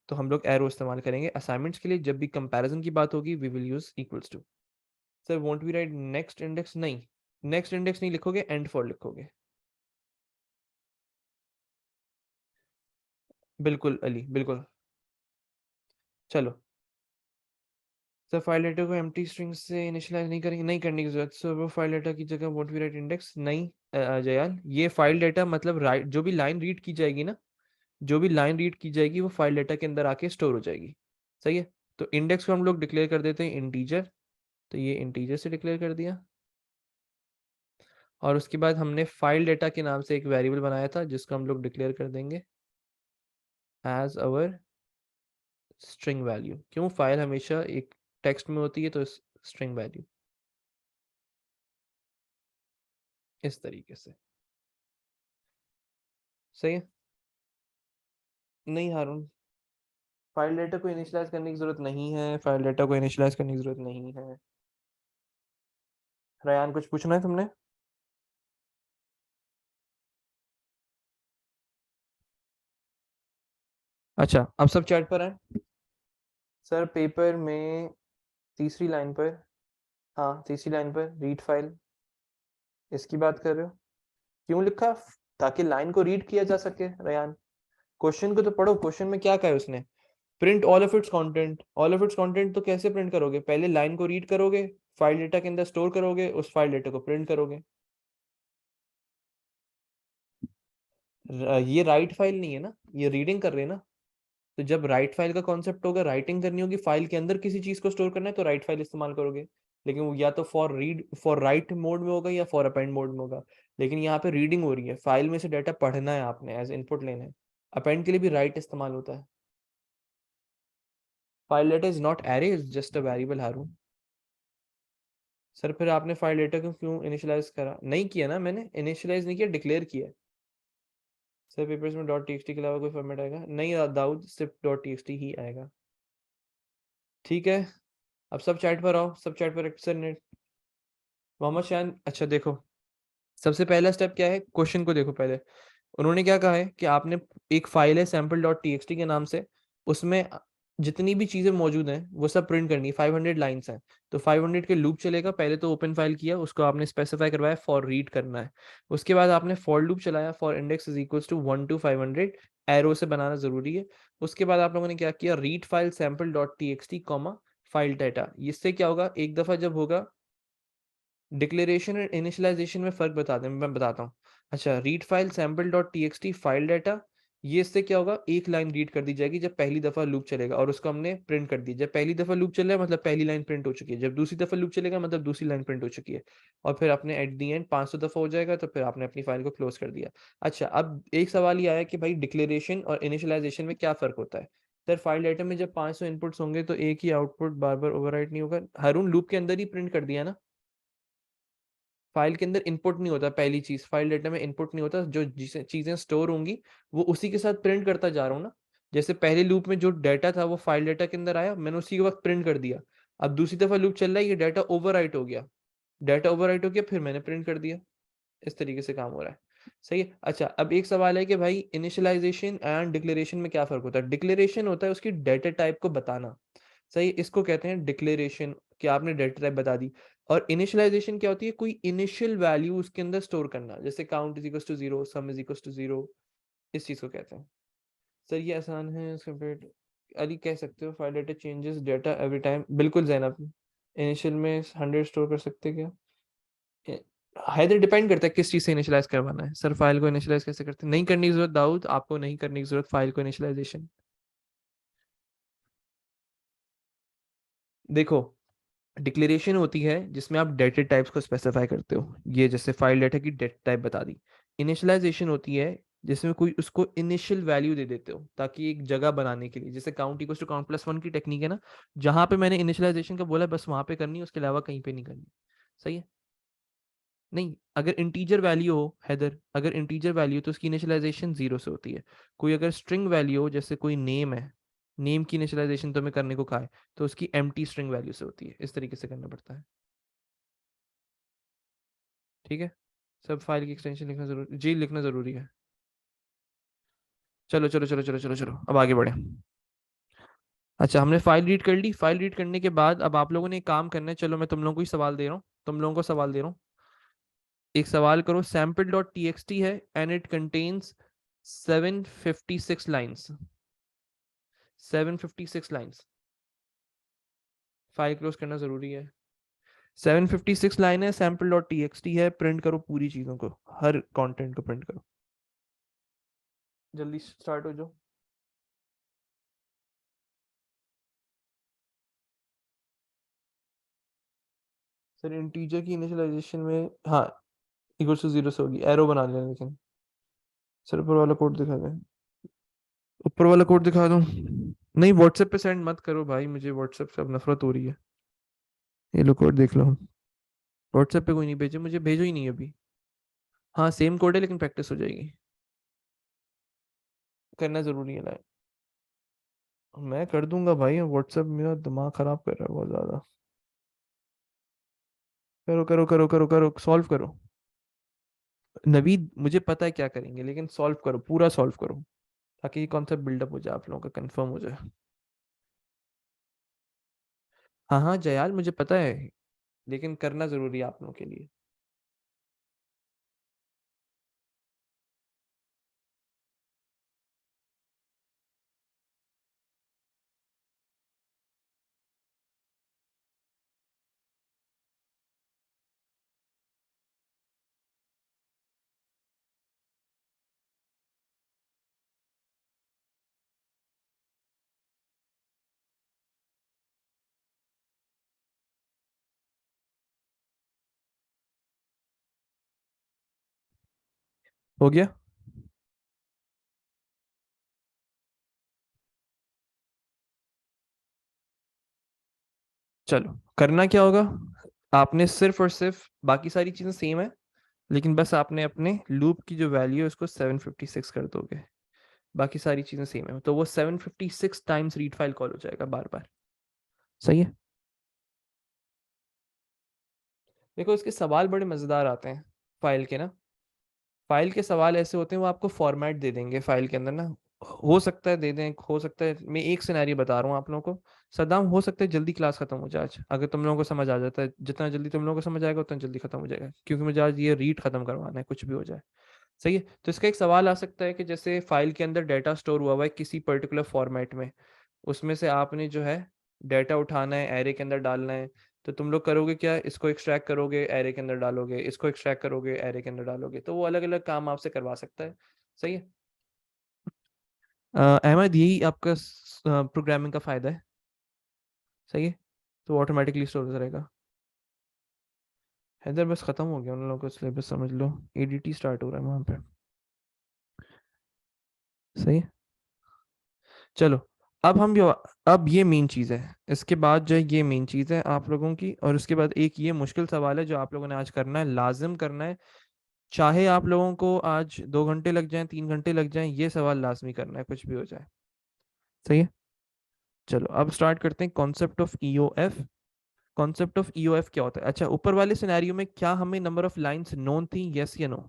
तो हम लोग एरो इस्तेमाल करेंगे असाइनमेंट्स के लिए। जब भी कंपैरिजन की बात होगी we will use equals to. Sir won't we write next index, नहीं, नेक्स्ट इंडेक्स नहीं लिखोगे, एंड फॉर लिखोगे। बिल्कुल अली बिल्कुल। चलो, सर फाइल डाटा को एम्प्टी स्ट्रिंग से इनिशियलाइज नहीं करेंगे, नहीं करने की जरूरत। सर वो फाइल डाटा की जगह वोंट वी राइट इंडेक्स, नहीं जयाल, ये फाइल डाटा मतलब राइट, जो भी लाइन रीड की जाएगी ना, जो भी लाइन रीड की जाएगी वो फाइल डाटा के अंदर आके स्टोर हो जाएगी। सही है, तो इंडेक्स को हम लोग डिक्लेयर कर देते हैं इंटीजर, तो ये इंटीजर से डिक्लेयर कर दिया। और उसके बाद हमने फाइल डाटा के नाम से एक वेरिएबल बनाया था जिसको हम लोग डिक्लेयर कर देंगे एज अवर स्ट्रिंग वैल्यू। क्यों, फाइल हमेशा एक टेक्स्ट में होती है तो स्ट्रिंग वैल्यू इस तरीके से। सही है, नहीं हारून, फाइल डाटा को इनिशियलाइज करने की जरूरत नहीं है, फाइल डाटा को इनिशियलाइज करने की जरूरत नहीं है। रयान कुछ पूछना है तुमने। अच्छा अब सब चैट पर हैं सर। पेपर में तीसरी लाइन पर, हाँ तीसरी लाइन पर रीड फाइल, इसकी बात कर रहे हो? क्यों लिखा? ताकि लाइन को रीड किया जा सके रेयान। क्वेश्चन को तो पढ़ो, क्वेश्चन में क्या कहा है उसने? Print all of its content. All of its content तो कैसे प्रिंट करोगे? पहले लाइन को रीड करोगे, फाइल डेटा के अंदर स्टोर करोगे, उस फाइल डेटा को प्रिंट करोगे। ये राइट फाइल नहीं है ना, ये रीडिंग कर रहे हैं ना। तो जब राइट फाइल का कॉन्सेप्ट होगा, राइटिंग करनी होगी, फाइल के अंदर किसी चीज को स्टोर करना है तो राइट फाइल इस्तेमाल करोगे। लेकिन वो या तो for read for right mode में होगा या फॉर अपेंड मोड में होगा। लेकिन यहाँ पे रीडिंग हो रही है, फाइल में से डाटा पढ़ना है आपने, एज इनपुट लेना है। अपेंड के लिए भी राइट इस्तेमाल होता है। File data is not array, is just a variable Haroon. Sir फिर आपने फाइल डेटा को क्यों इनिशियलाइज करा? नहीं किया ना मैंने, इनिशियलाइज नहीं किया, डिक्लेयर किया। सर पेपर्स में डॉट टीएक्सटी के अलावा कोई फॉर्मेट आएगा? नहीं दाऊद, सिर्फ डॉट टीएक्सटी ही आएगा। ठीक है, अब सब चैट पर आओ, सब चैट पर सर नेट। मोहम्मद शान, अच्छा देखो, सबसे पहला स्टेप क्या है, क्वेश्चन को देखो पहले। उन्होंने क्या कहा है कि आपने एक फाइल है सैम्पल डॉट टीएक्सटी के नाम से, उसमें जितनी भी चीजें मौजूद हैं वो सब प्रिंट करनी है। 500 लाइंस हैं, तो 500 के लूप चलेगा। पहले तो ओपन फाइल किया, उसको आपने स्पेसिफाई करवाया फॉर रीड करना है। उसके बाद आपने फॉर लूप चलाया, for index is equals to 1 to 500, array से बनाना जरूरी है। उसके बाद आप लोगों ने क्या किया, read file sample dot T X T comma file data. इससे क्या होगा, एक दफा जब होगा, डिक्लेरेशन और इनिशियलाइजेशन में फर्क बता दें, मैं बताता हूँ। अच्छा, read file sample dot T X T file data, ये इससे क्या होगा, एक लाइन रीड कर दी जाएगी जब पहली दफा लूप चलेगा, और उसको हमने प्रिंट कर दिया। जब पहली दफा लूप चल रहा है मतलब पहली लाइन प्रिंट हो चुकी है, जब दूसरी दफा लूप चलेगा मतलब दूसरी लाइन प्रिंट हो चुकी है। और फिर आपने एट दी एंड 500 दफा हो जाएगा तो फिर आपने अपनी फाइल को क्लोज कर दिया। अच्छा, अब एक सवाल ये आया कि भाई डिक्लेरेशन और इनिशियलाइजेशन में क्या फर्क होता है? सर फाइल डाटा में जब 500 इनपुट्स होंगे तो एक ही आउटपुट बार बार ओवरराइट नहीं होगा। हारून लूप के अंदर ही प्रिंट कर दिया ना, फाइल के अंदर इनपुट नहीं होता। पहली चीज, फाइल डेटा में इनपुट नहीं होता, जो चीजें स्टोर होंगी वो उसी के साथ प्रिंट करता जा रहा हूँ ना। जैसे पहले लूप में जो डाटा था वो फाइल डाटा के अंदर आया, मैंने उसी के वक्त प्रिंट कर दिया। अब दूसरी दफा लूप चल रहा है, ये डाटा ओवरराइट हो गया, डाटा ओवरराइट हो गया, फिर मैंने प्रिंट कर दिया। इस तरीके से काम हो रहा है। सही है। अच्छा, अब एक सवाल है कि भाई इनिशियलाइजेशन एंड डिक्लेरेशन में क्या फर्क होता है? डिक्लेरेशन होता है उसकी डेटा टाइप को बताना। सही, इसको कहते हैं डिक्लेरेशन, कि आपने डेटा टाइप बता दी। और इनिशियलाइजेशन क्या होती है, कोई इनिशियल वैल्यू उसके अंदर स्टोर करना, जैसे count is equals to 0, sum is equals to 0। इस चीज को कहते हैं। सर ये आसान है, अली कह सकते हो file data changes data every time. बिल्कुल जैनब, इनिशियल में 100 स्टोर कर सकते क्या? हैदर डिपेंड करता है किस चीज से इनिशियलाइज करवाना है। सर फाइल को इनिशियलाइज कैसे करते हैं? नहीं करने की जरूरत दाऊद, आपको नहीं करने की जरूरत फाइल को इनिशियलाइजेशन। देखो, डिक्लेरेशन होती है जिसमें आप डेटा टाइप्स को स्पेसिफाई करते हो, ये जैसे फाइल डेटा की डेटा टाइप बता दी। इनिशियलाइजेशन होती है जिसमें कोई उसको इनिशियल वैल्यू दे देते हो, ताकि एक जगह बनाने के लिए, जैसे count equals to count plus 1 की टेक्निक है ना, जहां पे मैंने इनिशियलाइजेशन का बोला बस वहां पे करनी है, उसके अलावा कहीं पे नहीं करनी। सही है। नहीं, अगर इंटीजर वैल्यू हो हैदर, अगर इंटीजर वैल्यू तो उसकी इनिशियलाइजेशन 0 से होती है। कोई अगर स्ट्रिंग वैल्यू हो, जैसे कोई नेम है, नेम की इनिशियलाइजेशन तो मैं करने को कहा है, तो उसकी एम्प्टी स्ट्रिंग वैल्यू से होती है। इस तरीके से करना पड़ता है। ठीक है, सब फाइल की एक्सटेंशन लिखना जरूरी जी, लिखना जरूरी है। चलो चलो चलो चलो चलो चलो, अब आगे बढ़े। अच्छा, हमने फाइल रीड कर ली। फाइल रीड करने के बाद अब आप लोगों ने एक काम करना है। चलो मैं तुम लोगों को ही सवाल दे रहा हूँ, तुम लोगों को सवाल दे रहा हूँ। एक सवाल करो, sample dot T X T है and it contains 756 lines. 756 lines, file close करना जरूरी है। 756 लाइन है, sample dot T X T है, प्रिंट करो पूरी चीजों को, हर कंटेंट को प्रिंट करो। जल्दी स्टार्ट हो जाओ। सर इंटीजर की इनिशियलाइजेशन में, हाँ, इक्वल टू 0 से होगी, एरो बना लेना लेकिन। सर ऊपर वाला कोड दिखा दें, ऊपर वाला कोड दिखा दूं? नहीं, व्हाट्सएप पे सेंड मत करो भाई, मुझे व्हाट्सएप से अब नफरत हो रही है। ये लो कोड देख लो। व्हाट्सएप पे कोई नहीं भेजे, मुझे भेजो ही नहीं अभी। हाँ सेम कोड है लेकिन प्रैक्टिस हो जाएगी, करना जरूरी है ना। मैं कर दूंगा भाई, व्हाट्सएप मेरा दिमाग खराब कर रहा है बहुत ज्यादा। करो करो करो करो करो, सॉल्व करो। नवीद मुझे पता है क्या करेंगे, लेकिन सॉल्व करो, पूरा सॉल्व करो, ताकि ये कॉन्सेप्ट बिल्डअप हो जाए, आप लोगों का कंफर्म हो जाए। हाँ हाँ जयाल, मुझे पता है, लेकिन करना जरूरी है आप लोगों के लिए। हो गया। चलो, करना क्या होगा, आपने सिर्फ और सिर्फ, बाकी सारी चीजें सेम है, लेकिन बस आपने अपने लूप की जो वैल्यू है उसको 756 कर दोगे। बाकी सारी चीजें सेम है, तो वो 756 टाइम्स रीड फाइल कॉल हो जाएगा बार बार। सही है। देखो इसके सवाल बड़े मजेदार आते हैं फाइल के ना। फाइल के सवाल ऐसे होते हैं, वो आपको फॉर्मेट दे देंगे फाइल के अंदर ना। हो सकता है दे दें, हो सकता है, मैं एक सिनेरियो बता रहा हूँ आप लोगों को। सद्दाम, हो सकता है जल्दी क्लास खत्म हो जाए आज, अगर तुम लोगों को समझ आ जाता है, जितना जल्दी तुम लोगों को समझ आएगा उतना जल्दी खत्म हो जाएगा, क्योंकि मुझे आज ये रीड खत्म करवाना है, कुछ भी हो जाए। सही है। तो इसका एक सवाल आ सकता है कि जैसे फाइल के अंदर डाटा स्टोर हुआ हुआ है किसी पर्टिकुलर फॉर्मेट में, उसमें से आपने जो है डाटा उठाना है, एरे के अंदर डालना है। तो तुम लोग करोगे क्या, इसको एक्सट्रैक्ट करोगे, एरे के अंदर डालोगे, इसको एक्सट्रैक्ट करोगे, एरे के अंदर डालोगे, तो वो अलग अलग काम आपसे करवा सकता है। सही है। अहमद, यही आपका प्रोग्रामिंग का फायदा है। सही है। तो ऑटोमेटिकली स्टोर होता रहेगा। हैदर, बस खत्म हो गया उन लोगों का सिलेबस, समझ लो एडीटी स्टार्ट हो रहा है वहां पे। सही है। चलो, अब हम जो, अब ये मेन चीज़ है, इसके बाद जो है ये मेन चीज़ है आप लोगों की, और उसके बाद एक ये मुश्किल सवाल है जो आप लोगों ने आज करना है, लाजिम करना है। चाहे आप लोगों को आज 2 घंटे लग जाएं, 3 घंटे लग जाएं, ये सवाल लाजमी करना है, कुछ भी हो जाए। सही है। चलो अब स्टार्ट करते हैं, concept of EOF. Concept of EOF क्या होता है? अच्छा, ऊपर वाले सिनेरियो में क्या हमें नंबर ऑफ लाइंस नोन थी, यस या नो?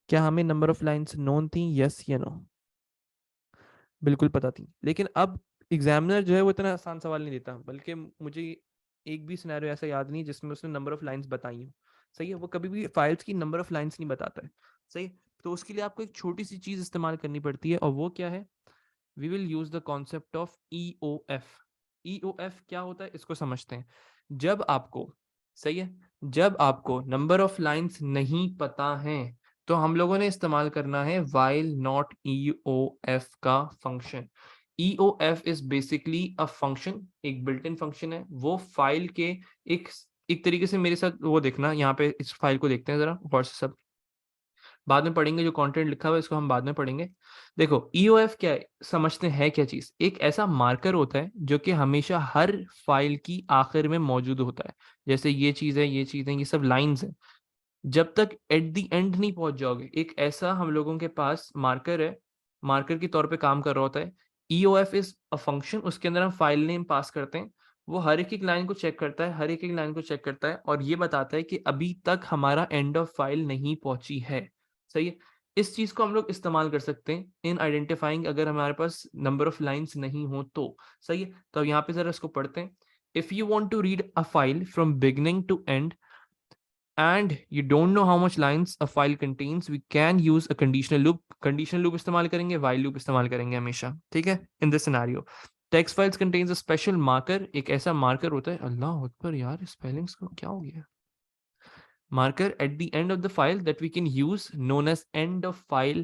क्या हमें नंबर ऑफ लाइंस नोन थी, यस या नो? बिल्कुल पता थी, लेकिन अब एग्जामिनर जो है वो इतना आसान सवाल नहीं देता, बल्कि मुझे एक भी सिनेरियो ऐसा याद नहीं जिसमें उसने नंबर ऑफ लाइंस बताई हो। सही है। वो कभी भी फाइल्स की नंबर ऑफ लाइंस नहीं बताता है। सही है। तो उसके लिए आपको एक छोटी सी चीज इस्तेमाल करनी पड़ती है, और वो क्या है, we will use the concept of EOF. EOF क्या होता है इसको समझते हैं। जब आपको, सही है, जब आपको नंबर ऑफ लाइंस नहीं पता है, तो हम लोगों ने इस्तेमाल करना है वाइल नॉट ईओएफ का function. EOF is basically a function, एक बिल्ट इन फंक्शन है, वो फाइल के एक एक तरीके से, मेरे साथ वो देखना, यहाँ पे इस फाइल को देखते हैं जरा गौर से सब, बाद में पढ़ेंगे, जो कंटेंट लिखा हुआ है इसको हम बाद में पढ़ेंगे। देखो ईओएफ क्या है, समझते हैं क्या चीज, एक ऐसा मार्कर होता है जो कि हमेशा हर फाइल की आखिर में मौजूद होता है। जैसे ये चीज है, ये चीज है, ये सब लाइंस है, जब तक एट द एंड नहीं पहुंच जाओगे, एक ऐसा हम लोगों के पास मार्कर है, मार्कर के तौर पे काम कर रहा होता है। ईओएफ इज अ फंक्शन, उसके अंदर हम फाइल नेम पास करते हैं, वो हर एक एक लाइन को चेक करता है, हर एक एक लाइन को चेक करता है, और ये बताता है कि अभी तक हमारा एंड ऑफ फाइल नहीं पहुंची है। सही है। इस चीज को हम लोग इस्तेमाल कर सकते हैं इन आइडेंटिफाइंग, अगर हमारे पास नंबर ऑफ लाइंस नहीं हो तो। सही है। तो अब यहाँ पे जरा इसको पढ़ते हैं। If you want to read a file from beginning to end and you don't know how much lines a file contains, we can use a conditional loop. conditional loop इस्तेमाल करेंगे, while loop इस्तेमाल करेंगे हमेशा। ठीक है। in this scenario text files contains a special marker, एक ऐसा marker होता है, अल्लाह अकबर यार स्पेलिंग्स को क्या हो गया, marker at the end of the file that we can use known as end of file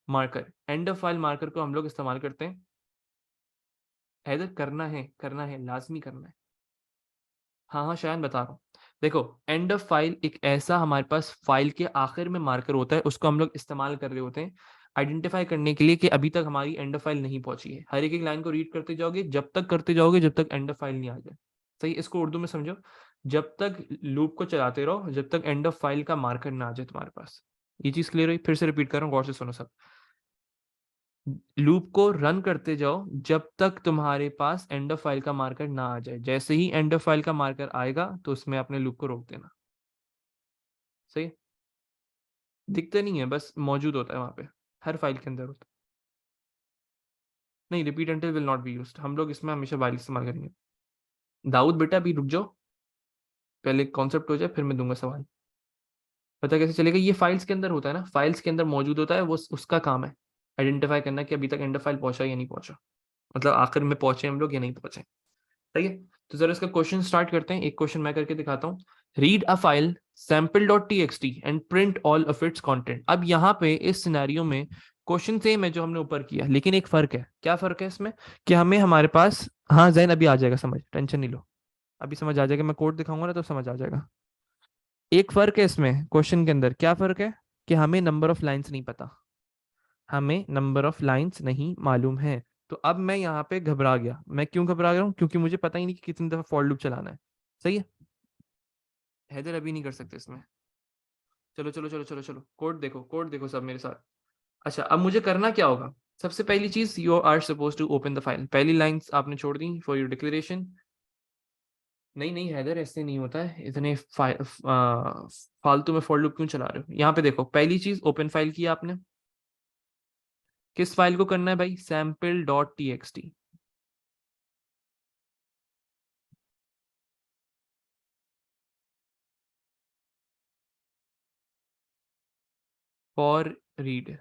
marker। end of file marker को हम लोग इस्तेमाल करते हैं, हैदर करना है, करना है, लाजमी करना है। हाँ हाँ शायद बता रहा हूँ। देखो, एंड ऑफ फाइल एक ऐसा हमारे पास फाइल के आखिर में मार्कर होता है, उसको हम लोग इस्तेमाल कर रहे होते हैं आइडेंटिफाई करने के लिए कि अभी तक हमारी एंड ऑफ फाइल नहीं पहुंची है। हर एक एक लाइन को रीड करते जाओगे, जब तक करते जाओगे जब तक एंड ऑफ फाइल नहीं आ जाए। सही। इसको उर्दू में समझो, जब तक लूप को चलाते रहो जब तक एंड ऑफ फाइल का मार्कर ना आ जाए तुम्हारे पास। ये चीज क्लियर हुई? फिर से रिपीट कर रहा हूँ, गौर से सुनो सब। लूप को रन करते जाओ जब तक तुम्हारे पास एंड ऑफ फाइल का मार्कर ना आ जाए, जैसे ही एंड ऑफ फाइल का मार्कर आएगा तो उसमें अपने लूप को रोक देना। सही। दिखते नहीं है, बस मौजूद होता है वहां पे। हर फाइल के अंदर होता है। नहीं, repeat until will not be used, हम लोग इसमें हमेशा वाइल इस्तेमाल करेंगे। दाऊद बेटा अभी रुक जाओ, पहले कॉन्सेप्ट हो जाए फिर मैं दूंगा सवाल। पता कैसे चलेगा? ये फाइल्स के अंदर होता है ना, फाइल्स के अंदर मौजूद होता है, वो उसका काम है आइडेंटिफाई करना कि अभी तक एंड फाइल पहुंचा या नहीं पहुंचा, मतलब आखिर में पहुंचे हम लोग या नहीं पहुंचे। सही है। तो जरा इसका क्वेश्चन स्टार्ट करते हैं, एक क्वेश्चन मैं करके दिखाता हूँ। Read a file sample.txt and print all of its content. अब यहाँ पे इस सिनेरियो में क्वेश्चन सेम है जो हमने ऊपर किया, लेकिन एक फर्क है। क्या फर्क है इसमें? कि हमें हमारे पास, हाँ जैन अभी आ जाएगा समझ, टेंशन नहीं लो, अभी समझ आ जाएगा, मैं कोड दिखाऊंगा ना तो समझ आ जाएगा। एक फर्क है इसमें क्वेश्चन के अंदर, क्या फर्क है? कि हमें नंबर ऑफ लाइंस नहीं पता, हमें नंबर ऑफ लाइंस नहीं मालूम है। तो अब मैं यहाँ पे घबरा गया। मैं क्यों घबरा गया हूँ? क्योंकि मुझे पता ही नहीं कि कितनी दफा फॉर लूप चलाना है। सही है। हैदर अभी नहीं कर सकते इसमें। चलो चलो चलो चलो चलो, कोड देखो, कोड देखो सब मेरे साथ। अच्छा, अब मुझे करना क्या होगा? सबसे पहली चीज, you are supposed to open the file. पहली लाइंस आपने छोड़ दी फॉर योर डिक्लेरेशन। नहीं नहीं हैदर, ऐसे नहीं होता है, इतने फालतू में फॉर लूप क्यों चला रहे हो? यहाँ पे देखो, पहली चीज ओपन फाइल किया आपने। किस फाइल को करना है भाई? sample.txt। For read.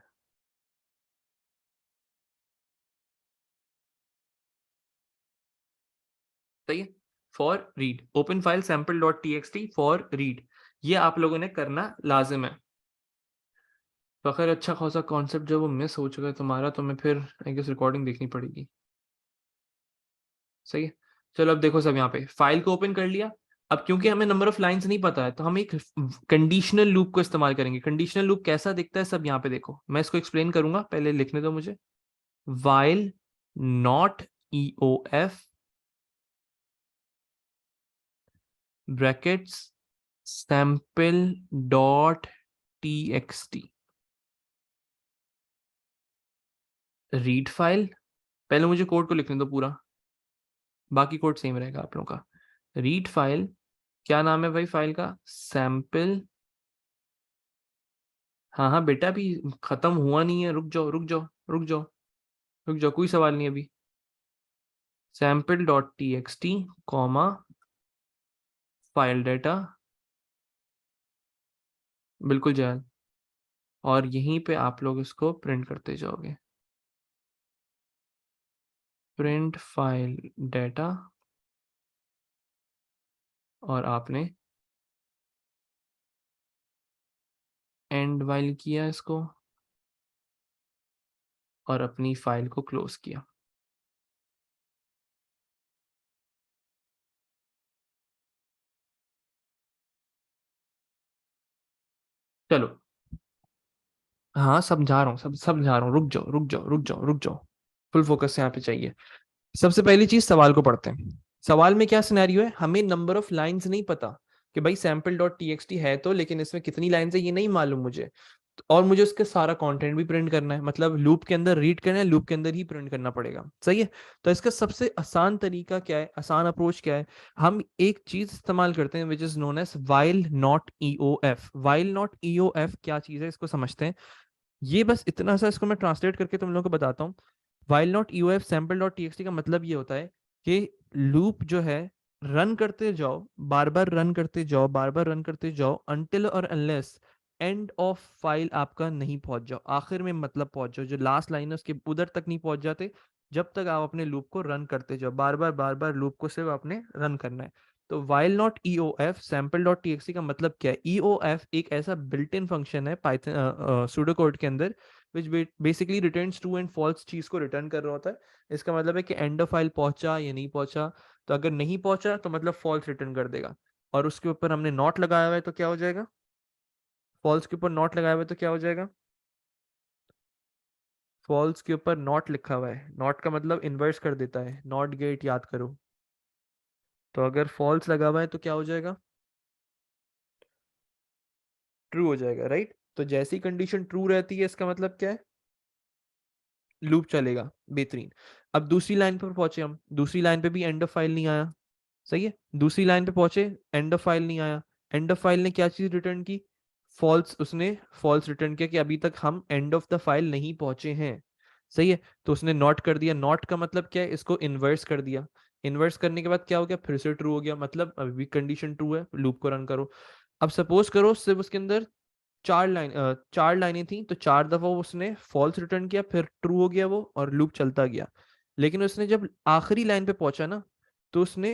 सही है। For read, open file sample.txt for read, ये आप लोगों ने करना लाजिम है। तो अगर अच्छा खासा कॉन्सेप्ट जब वो मिस हो चुका है तुम्हारा, तो मैं फिर आई गेस रिकॉर्डिंग देखनी पड़ेगी। सही है। चलो अब देखो सब, यहाँ पे फाइल को ओपन कर लिया। अब क्योंकि हमें नंबर ऑफ लाइंस नहीं पता है, तो हम एक कंडीशनल लूप को इस्तेमाल करेंगे। कंडीशनल लूप कैसा दिखता है सब यहाँ पे देखो, मैं इसको एक्सप्लेन करूंगा, पहले लिखने दो मुझे। While not EOF brackets sample.txt read file. पहले मुझे कोड को लिखने दो पूरा, बाकी कोड सेम रहेगा आप लोगों का। रीड फाइल, क्या नाम है भाई फाइल का? सैंपल। हाँ हाँ बेटा, अभी खत्म हुआ नहीं है, रुक जाओ रुक जाओ रुक जाओ रुक जाओ, कोई सवाल नहीं अभी। sample.txt कॉमा फाइल डेटा, बिल्कुल जैन। और यहीं पे आप लोग इसको प्रिंट करते जाओगे, प्रिंट फाइल डेटा। और आपने एंड वाइल किया इसको, और अपनी फाइल को क्लोज किया। चलो, हाँ समझा रहा हूँ, सब समझा रहा हूँ, रुक जाओ रुक जाओ रुक जाओ रुक जाओ, फुल फोकस यहाँ पे चाहिए। सबसे पहली चीज, सवाल को पढ़ते हैं। सवाल में क्या सिनेरियो है? हमें नंबर ऑफ लाइंस नहीं पता कि भाई sample.txt है तो, लेकिन इसमें कितनी लाइंस है ये नहीं मालूम मुझे। और मुझे उसका सारा कंटेंट भी प्रिंट करना है, मतलब लूप के अंदर रीड करना है, लूप के अंदर ही प्रिंट करना पड़ेगा। सही है। तो इसका सबसे आसान तरीका क्या है, आसान अप्रोच क्या है? हम एक चीज इस्तेमाल करते हैं which is known as while not EOF। While not EOF क्या चीज है, इसको समझते हैं। ये बस इतना सा, इसको मैं ट्रांसलेट करके तुम लोगों को बताता हूँ। वाइल नॉट EOF sample.txt का मतलब ये होता है कि लूप जो है, रन करते जाओ, बार बार रन करते जाओ, बार बार रन करते जाओ, अनटिल और अनलेस एंड ऑफ फाइल आपका नहीं पहुंच जाओ, आखिर में मतलब पहुंच जाओ, जो लास्ट लाइन है उसके उधर तक नहीं पहुंच जाते, जब तक आप अपने लूप को रन करते जाओ, बार बार लूप को सिर्फ आपने रन करना है। तो वाइल नॉट EOF sample.txt का मतलब क्या है? EOF एक ऐसा बिल्ट इन फंक्शन है पाइथन सूडो कोड के अंदर, which basically returns true and false चीज को रिटर्न कर रहा होता है। इसका मतलब है कि एंड ऑफ फाइल पहुंचा या नहीं पहुंचा। तो अगर नहीं पहुंचा तो मतलब फॉल्स रिटर्न कर देगा। और उसके ऊपर हमने नॉट लगाया हुआ है तो क्या हो जाएगा? फॉल्स के ऊपर नॉट लगाया हुआ है तो क्या हो जाएगा? फॉल्स के ऊपर नॉट लिखा हुआ है, नॉट का मतलब इन्वर्स कर देता है, नॉट गेट, याद करो। तो अगर फॉल्स लगा हुआ है तो क्या हो जाएगा? ट्रू हो जाएगा, राइट। तो जैसी कंडीशन ट्रू रहती है, इसका मतलब क्या है? लूप चलेगा। बेहतरीन। अब दूसरी लाइन पर पहुंचे हम, दूसरी लाइन पे भी एंड ऑफ फाइल नहीं आया। सही है। दूसरी लाइन पे पहुंचे, एंड ऑफ फाइल नहीं आया। एंड ऑफ फाइल ने क्या चीज रिटर्न की? फॉल्स, उसने फॉल्स रिटर्न किया कि अभी तक हम एंड ऑफ द फाइल नहीं पहुंचे हैं। सही है, तो उसने नॉट कर दिया। नॉट का मतलब क्या है, इसको इन्वर्स कर दिया। इन्वर्स करने के बाद क्या हो गया, फिर से ट्रू हो गया, मतलब अभी भी कंडीशन ट्रू है, लूप को रन करो। अब सपोज करो सिर्फ उसके अंदर चार लाइनें थी, तो 4 दफा वो उसने फॉल्स रिटर्न किया, फिर ट्रू हो गया वो, और लूप चलता गया। लेकिन उसने जब आखिरी लाइन पे पहुंचा ना, तो उसने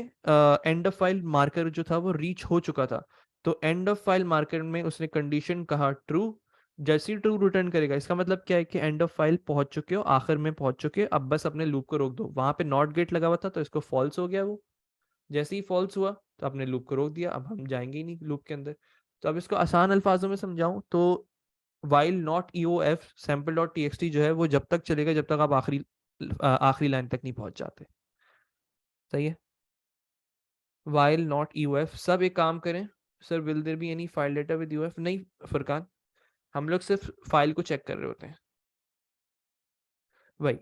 एंड ऑफ फाइल मार्कर जो था वो रीच हो चुका था। तो एंड ऑफ फाइल मार्कर में उसने कंडीशन कहा ट्रू। जैसे ही ट्रू रिटर्न करेगा, इसका मतलब क्या है कि एंड ऑफ फाइल पहुंच चुके हो, आखिर में पहुंच चुके हो, अब बस अपने लूप को रोक दो। वहां पे नॉट गेट लगा हुआ था, तो इसको फॉल्स हो गया वो। जैसे ही फॉल्स हुआ, तो आपने लूप को रोक दिया, अब हम जाएंगे ही नहीं लूप के अंदर। तो अब इसको आसान अल्फाजों में समझाऊं तो while not EOF sample dot TXT जो है वो जब तक चलेगा जब तक आप आखिरी लाइन तक नहीं पहुंच जाते। सही है। वाइल नॉट ईओएफ, सब एक काम करें। Sir will there be any file data with UF? नहीं फुरकान, हम लोग सिर्फ फाइल को चेक कर रहे होते हैं। वही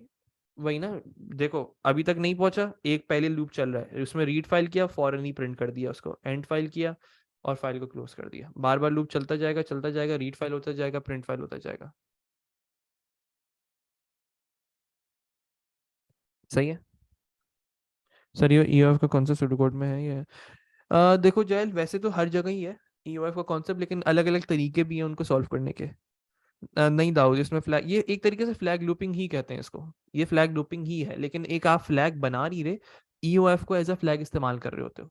वही ना। देखो अभी तक नहीं पहुंचा, एक पहले लूप चल रहा है, उसमें रीड फाइल किया, फौरन ही प्रिंट कर दिया उसको, एंड फाइल किया और फाइल को क्लोज कर दिया। बार बार लूप चलता जाएगा, चलता जाएगा, रीड फाइल होता जाएगा, प्रिंट फाइल होता जाएगा। सही है। सर ये ईओएफ का कौन सा सुडोकोड में है ये? देखो जैल, वैसे तो हर जगह ही है ईओएफ का कॉन्सेप्ट, लेकिन अलग अलग तरीके भी हैं उनको सॉल्व करने के। नहीं दाऊद, इसमें फ्लैग, ये एक तरीके से फ्लैग लूपिंग ही कहते हैं इसको। ये फ्लैग लूपिंग ही है, लेकिन एक आप फ्लैग बना नहीं रहे, ईओएफ को एज अ फ्लैग इस्तेमाल कर रहे होते हो।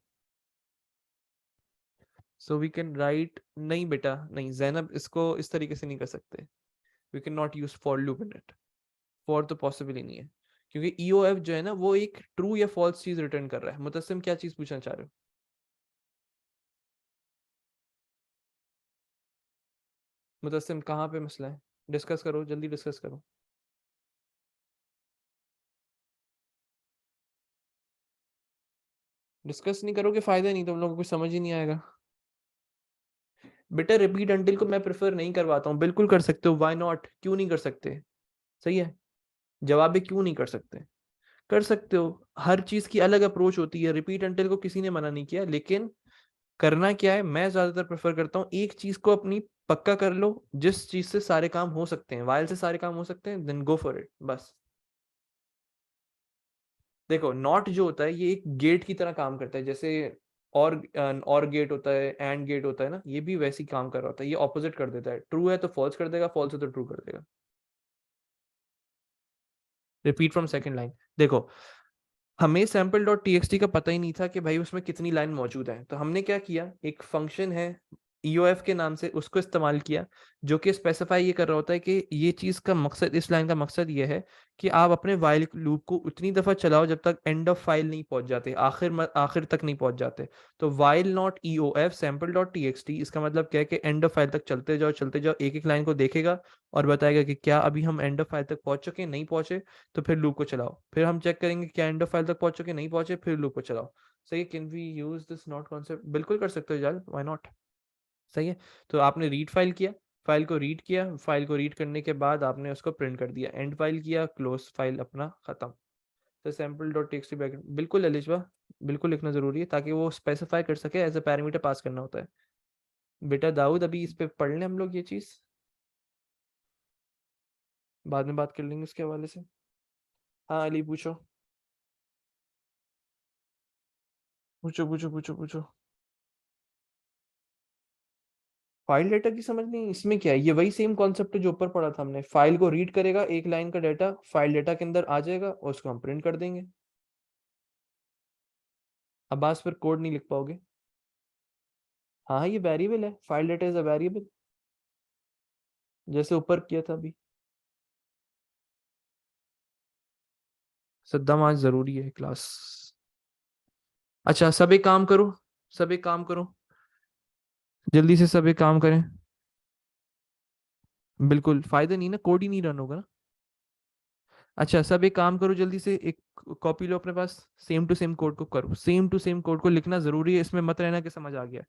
सो वी कैन राइट, नहीं बेटा नहीं जैनब, इसको इस तरीके से नहीं कर सकते। We can not use for loop in it. For तो पॉसिबल ही नहीं है, क्योंकि ईओएफ जो है ना वो एक ट्रू या फॉल्स चीज रिटर्न कर रहा है। मुतस्सिम क्या चीज पूछना चाह रहे हो? मुतस्सिम कहाँ पे मसला है? डिस्कस करो, जल्दी डिस्कस करो। डिस्कस नहीं करोगे फायदा नहीं, तुम लोगों को कुछ समझ ही नहीं आएगा। बेटा रिपीट अंटिल को मैं प्रेफर नहीं करवाता हूँ, बिल्कुल कर सकते हो, व्हाई नॉट, क्यों नहीं कर सकते? सही है, जवाब है क्यों नहीं कर सकते। कर सकते हो, हर चीज की अलग अप्रोच होती है। रिपीट अंटिल को किसी ने मना नहीं किया, लेकिन करना क्या है, मैं ज्यादातर प्रेफर करता हूँ एक चीज को अपनी पक्का कर लो, जिस चीज से सारे काम हो सकते हैं, वाइल से सारे काम हो सकते हैं, देन गो फॉर इट बस। देखो नॉट जो होता है ये एक गेट की तरह काम करता है, जैसे और गेट होता है, एंड गेट होता है ना, ये भी वैसे ही काम कर रहा होता है। ये ऑपोजिट कर देता है, ट्रू है तो फॉल्स कर देगा, फॉल्स है तो ट्रू कर देगा। Repeat from second line. देखो हमें सैम्पल डॉट टीएक्सटी का पता ही नहीं था कि भाई उसमें कितनी लाइन मौजूद है, तो हमने क्या किया, एक फंक्शन है ईओएफ के नाम से, उसको इस्तेमाल किया, जो कि स्पेसिफाई ये कर रहा होता है कि ये चीज का मकसद, इस लाइन का मकसद ये है कि आप अपने वाइल लूप को उतनी दफा चलाओ जब तक एंड ऑफ फाइल नहीं पहुंच जाते, आखिर तक नहीं पहुंच जाते। तो while not EOF sample dot TXT, इसका मतलब क्या है कि एंड ऑफ फाइल तक चलते जाओ, एक एक लाइन को देखेगा और बताएगा कि क्या अभी हम एंड ऑफ फाइल तक पहुंच चुके, नहीं पहुंचे, तो फिर लूप को चलाओ। फिर हम चेक करेंगे क्या एंड ऑफ फाइल तक पहुंच चुके, नहीं पहुंचे, फिर लूप को चलाओ। सही, can we use this not concept? बिल्कुल कर सकते हो यार, व्हाई नॉट। सही है। तो आपने रीड फाइल किया, फाइल को रीड किया, फाइल को रीड करने के बाद आपने उसको प्रिंट कर दिया, एंड फाइल किया, क्लोज फाइल अपना खत्म। तो सैम्पल डॉट टेक्स्ट बैक, बिल्कुल एलिजबा, बिल्कुल लिखना जरूरी है ताकि वो स्पेसिफाई कर सके, एज अ पैरामीटर पास करना होता है। बेटा दाऊद अभी इस पे पढ़ लें हम लोग ये चीज, बाद में बात कर लेंगे इसके हवाले से। हाँ अली पूछो, पूछो पूछो पूछो पूछो। फाइल डेटा की समझ नहीं, इसमें क्या है, ये वही सेम कॉन्सेप्ट है जो ऊपर पढ़ा था हमने। फाइल को रीड करेगा, एक लाइन का डाटा फाइल डेटा के अंदर आ जाएगा और उसको हम प्रिंट कर देंगे। अब्बास फिर कोड नहीं लिख पाओगे। हाँ हाँ, ये वेरिएबल है, file data is a variable, जैसे ऊपर किया था अभी। सद्दाम आज जरूरी है क्लास। अच्छा सब एक काम करो, सब एक काम करो, जल्दी से सब एक काम करें। बिल्कुल फायदा नहीं ना, कोड ही नहीं रन होगा ना। अच्छा सब एक काम करो, जल्दी से एक कॉपी लो अपने पास, सेम टू सेम कोड को करो, सेम टू सेम कोड को लिखना जरूरी है, इसमें मत रहना कि समझ आ गया,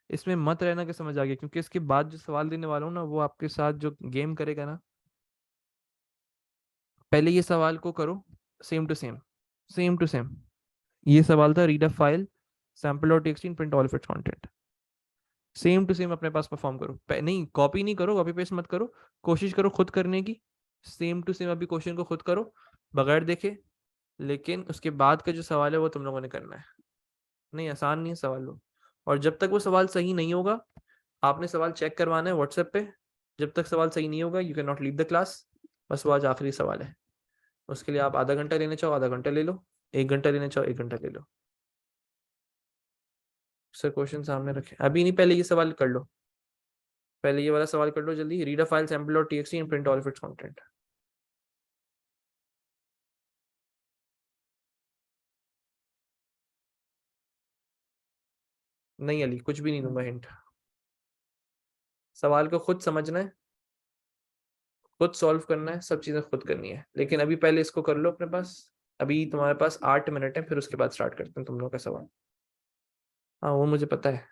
इसमें मत रहना कि समझ आ गया, क्योंकि इसके बाद जो सवाल देने वाला हूँ ना, वो आपके साथ जो गेम करेगा ना, पहले ये सवाल को करो, same to same, same to same. ये सवाल था, read a file sample dot text in print all of its content. Same to same अपने पास परफॉर्म करो, नहीं कॉपी नहीं करो, कॉपी पेस्ट मत करो, कोशिश करो खुद करने की। सेम टू सेम अभी क्वेश्चन को खुद करो बगैर देखे, लेकिन उसके बाद का जो सवाल है वो तुम लोगों ने करना है। नहीं आसान नहीं है सवाल वो। और जब तक वो सवाल सही नहीं होगा, आपने सवाल चेक करवाना है व्हाट्सएप पे। जब तक सवाल सही नहीं होगा you can not leave the class. बस वो आज आखिरी सवाल है, उसके लिए आप आधा घंटा लेना चाहो आधा घंटा ले लो, 1 घंटा लेना चाहो 1 घंटा ले लो। सर क्वेश्चन सामने रखे अभी नहीं, पहले ये सवाल कर लो, पहले ये वाला सवाल कर लो जल्दी। Read a file sample dot TXT and print all of its content. नहीं अली कुछ भी नहीं दूंगा हिंट, सवाल को खुद समझना है, खुद सॉल्व करना है, सब चीजें खुद करनी है। लेकिन अभी पहले इसको कर लो अपने पास। अभी तुम्हारे पास 8 मिनट है, फिर उसके बाद स्टार्ट करते हैं तुम लोग का सवाल। हाँ वो मुझे पता है।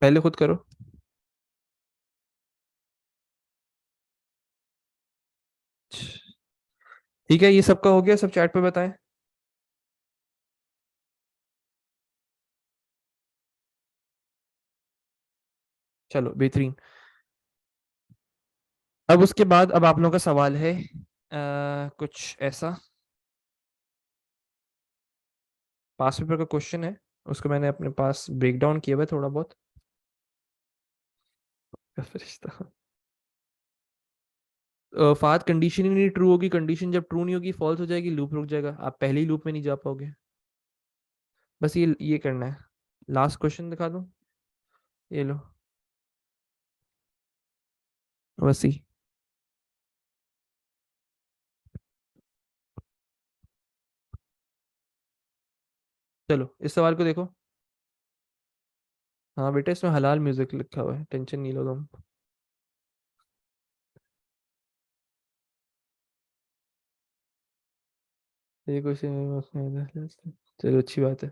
पहले खुद करो। ठीक है ये सबका हो गया, सब चैट पे बताएं। चलो बेहतरीन। अब उसके बाद अब आप लोगों का सवाल है कुछ ऐसा, पास पेपर का क्वेश्चन है, उसको मैंने अपने पास ब्रेक डाउन किया हुआ है थोड़ा बहुत। फरिश्ता। फात कंडीशन ही नहीं ट्रू होगी, कंडीशन जब ट्रू नहीं होगी फॉल्स हो जाएगी, लूप रुक जाएगा, आप पहले ही लूप में नहीं जा पाओगे। बस ये करना है। लास्ट क्वेश्चन दिखा दूं, ये लो, बस ही। चलो इस सवाल को देखो। हाँ बेटा इसमें हलाल म्यूजिक लिखा हुआ है, टेंशन नहीं लो तुम। ये क्वेश्चन, चलो अच्छी बात है।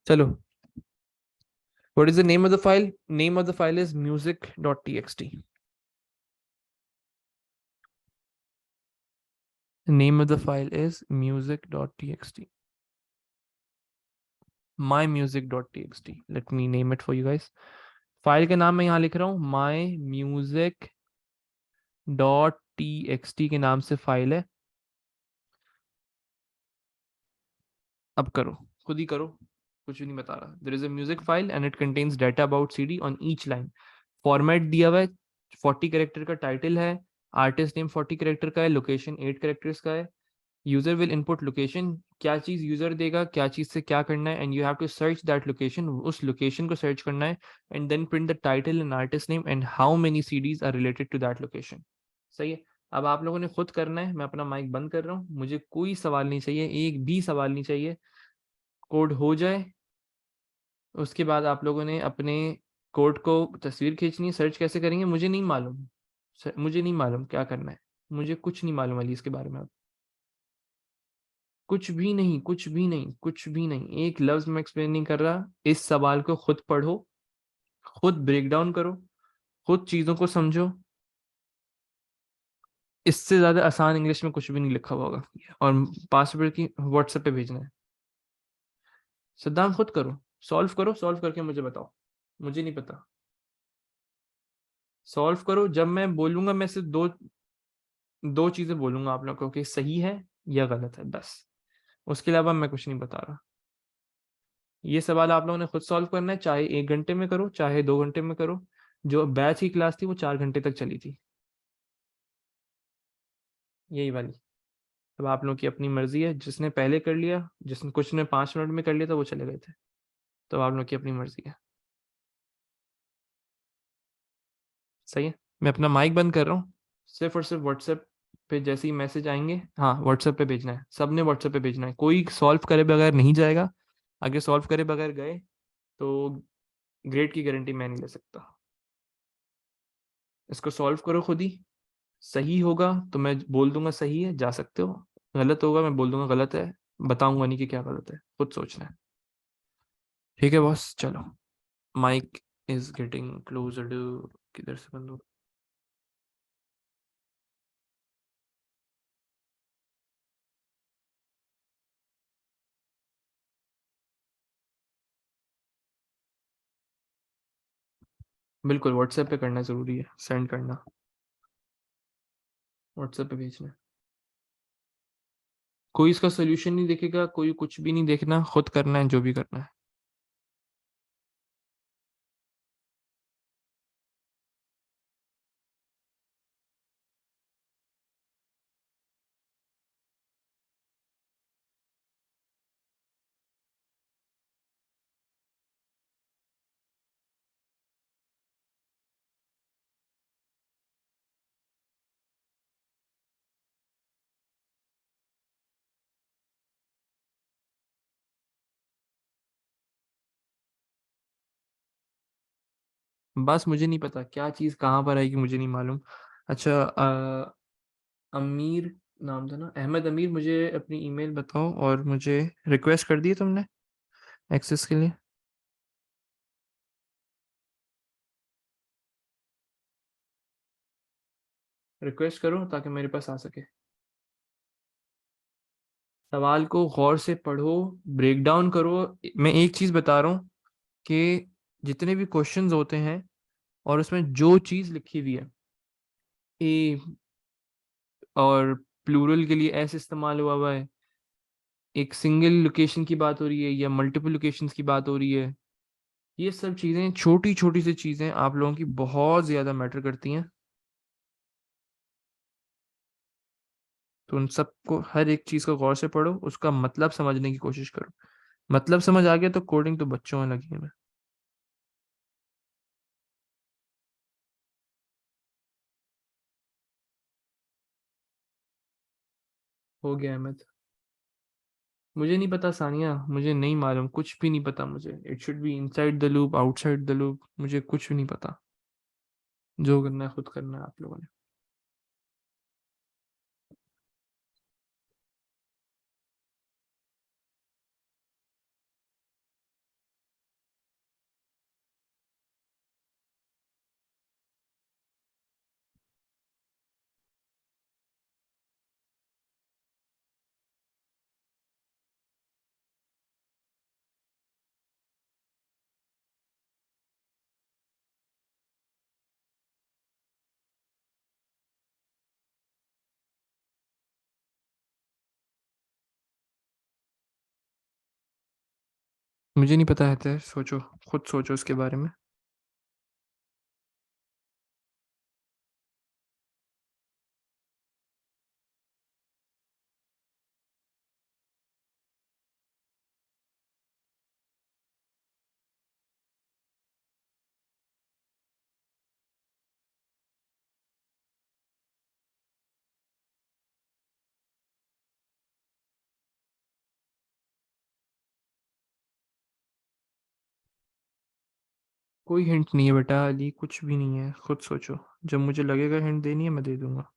चलो, what is the name of the file? Name of the file is music.txt. Name of the file is music.txt. mymusic.txt. Let me name it for you guys. File का नाम मैं यहाँ लिख रहा हूँ, mymusic.txt के नाम से फाइल है। अब करो, खुद ही करो, कुछ भी नहीं बता रहा। There is a music file and it contains data about CD on each line. Format दिया हुआ है, 40 कैरेक्टर का टाइटल है, आर्टिस्ट नेम 40 कैरेक्टर का है, लोकेशन 8 कैरेक्टर्स का है। यूजर विल इनपुट लोकेशन, क्या चीज यूजर देगा, क्या चीज से क्या करना है, and you have to search that location, उस लोकेशन को सर्च करना है, and then print the title and artist name and how many CDs are related to that location. सही है। अब आप लोगों ने खुद करना है, मैं अपना माइक बंद कर रहा हूँ, मुझे कोई सवाल नहीं चाहिए, एक भी सवाल नहीं चाहिए। कोड हो जाए उसके बाद आप लोगों ने अपने कोड को तस्वीर खींचनी है। सर्च कैसे करेंगे मुझे नहीं मालूम, मुझे नहीं मालूम क्या करना है, मुझे कुछ नहीं मालूम अली इसके बारे में। अब कुछ भी नहीं, कुछ भी नहीं, कुछ भी नहीं, एक लफ्ज मैं एक्सप्लेन नहीं कर रहा। इस सवाल को खुद पढ़ो, खुद ब्रेक डाउन करो, खुद चीजों को समझो। इससे ज्यादा आसान इंग्लिश में कुछ भी नहीं लिखा हुआ होगा। और पासवर्ड की व्हाट्सएप पे भेजना है। सद्दाम खुद करो, सॉल्व करो, सॉल्व करके मुझे बताओ, मुझे नहीं पता। सॉल्व करो, जब मैं बोलूंगा मैं सिर्फ दो दो चीजें बोलूंगा आप लोगों को कि सही है या गलत है, बस। उसके अलावा मैं कुछ नहीं बता रहा। ये सवाल आप लोगों ने खुद सॉल्व करना है, चाहे 1 घंटे में करो चाहे 2 घंटे में करो। जो बैच की क्लास थी वो 4 घंटे तक चली थी, यही वाली। अब आप लोगों की अपनी मर्जी है, जिसने पहले कर लिया, जिसने कुछ ने 5 मिनट में कर लिया था वो चले गए थे। तो आप लोगों की अपनी मर्जी है। सही है। मैं अपना माइक बंद कर रहा हूँ, सिर्फ और सिर्फ व्हाट्सएप पे जैसे ही मैसेज आएंगे, हाँ व्हाट्सएप पे भेजना है, सबने व्हाट्सएप पे भेजना है, कोई सॉल्व करे बगैर नहीं जाएगा। अगर सॉल्व करे बगैर गए तो ग्रेड की गारंटी मैं नहीं ले सकता। इसको सॉल्व करो खुद ही। सही होगा तो मैं बोल दूंगा सही है, जा सकते हो। गलत होगा मैं बोल दूंगा गलत है। बताऊंगा नहीं कि क्या गलत है, खुद सोचना है। ठीक है बॉस, चलो। Mic is getting closer to. किधर से बंद हो? बिल्कुल व्हाट्सएप पे करना जरूरी है, सेंड करना। व्हाट्सएप पे भेजना है। कोई इसका सोल्यूशन नहीं देखेगा, कोई कुछ भी नहीं देखना, खुद करना है जो भी करना है। बस मुझे नहीं पता क्या चीज़ कहाँ पर आएगी, मुझे नहीं मालूम। अच्छा, अमीर नाम था ना, अहमद अमीर, मुझे अपनी ईमेल बताओ और मुझे रिक्वेस्ट कर दी है तुमने एक्सेस के लिए? रिक्वेस्ट करो ताकि मेरे पास आ सके। सवाल को गौर से पढ़ो, ब्रेक डाउन करो। मैं एक चीज़ बता रहा हूँ कि जितने भी क्वेश्चंस होते हैं और उसमें जो चीज़ लिखी हुई है, ए और प्लूरल के लिए एस इस्तेमाल हुआ हुआ है, एक सिंगल लोकेशन की बात हो रही है या मल्टीपल लोकेशंस की बात हो रही है, ये सब चीज़ें छोटी छोटी सी चीज़ें आप लोगों की बहुत ज़्यादा मैटर करती हैं। तो उन सबको, हर एक चीज़ को गौर से पढ़ो, उसका मतलब समझने की कोशिश करो। मतलब समझ आ गया तो कोडिंग तो बच्चों में लगी है। मैं हो गया अहमद। मुझे नहीं पता सानिया, मुझे नहीं मालूम, कुछ भी नहीं पता मुझे। It should be inside the loop, outside the loop, मुझे कुछ भी नहीं पता। जो करना है खुद करना है आप लोगों ने। मुझे नहीं पता है, सोचो, खुद सोचो इसके बारे में। कोई हिंट नहीं है बेटा अली, कुछ भी नहीं है, खुद सोचो। जब मुझे लगेगा हिंट देनी है मैं दे दूंगा।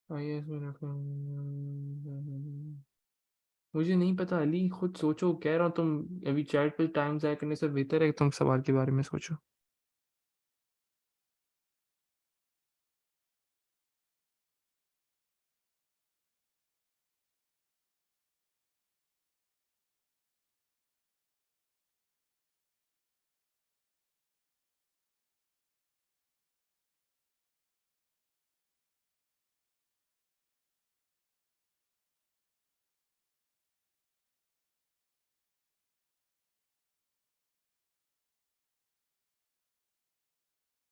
आईएएस में मुझे नहीं पता अली, खुद सोचो, कह रहा हूँ तुम। अभी चैट पे टाइम जाया करने से बेहतर है कि तुम सवाल के बारे में सोचो।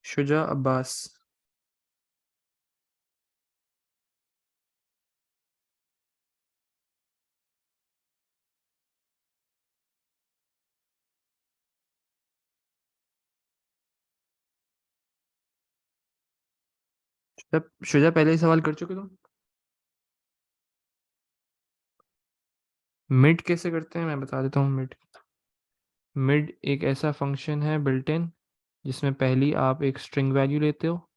शुजा अब्बास। जब शुजा पहले ही सवाल कर चुके तुम। मिड कैसे करते हैं मैं बता देता हूँ। मिड मिड एक ऐसा फंक्शन है बिल्ट इन, जिसमें पहली आप एक स्ट्रिंग वैल्यू लेते हो,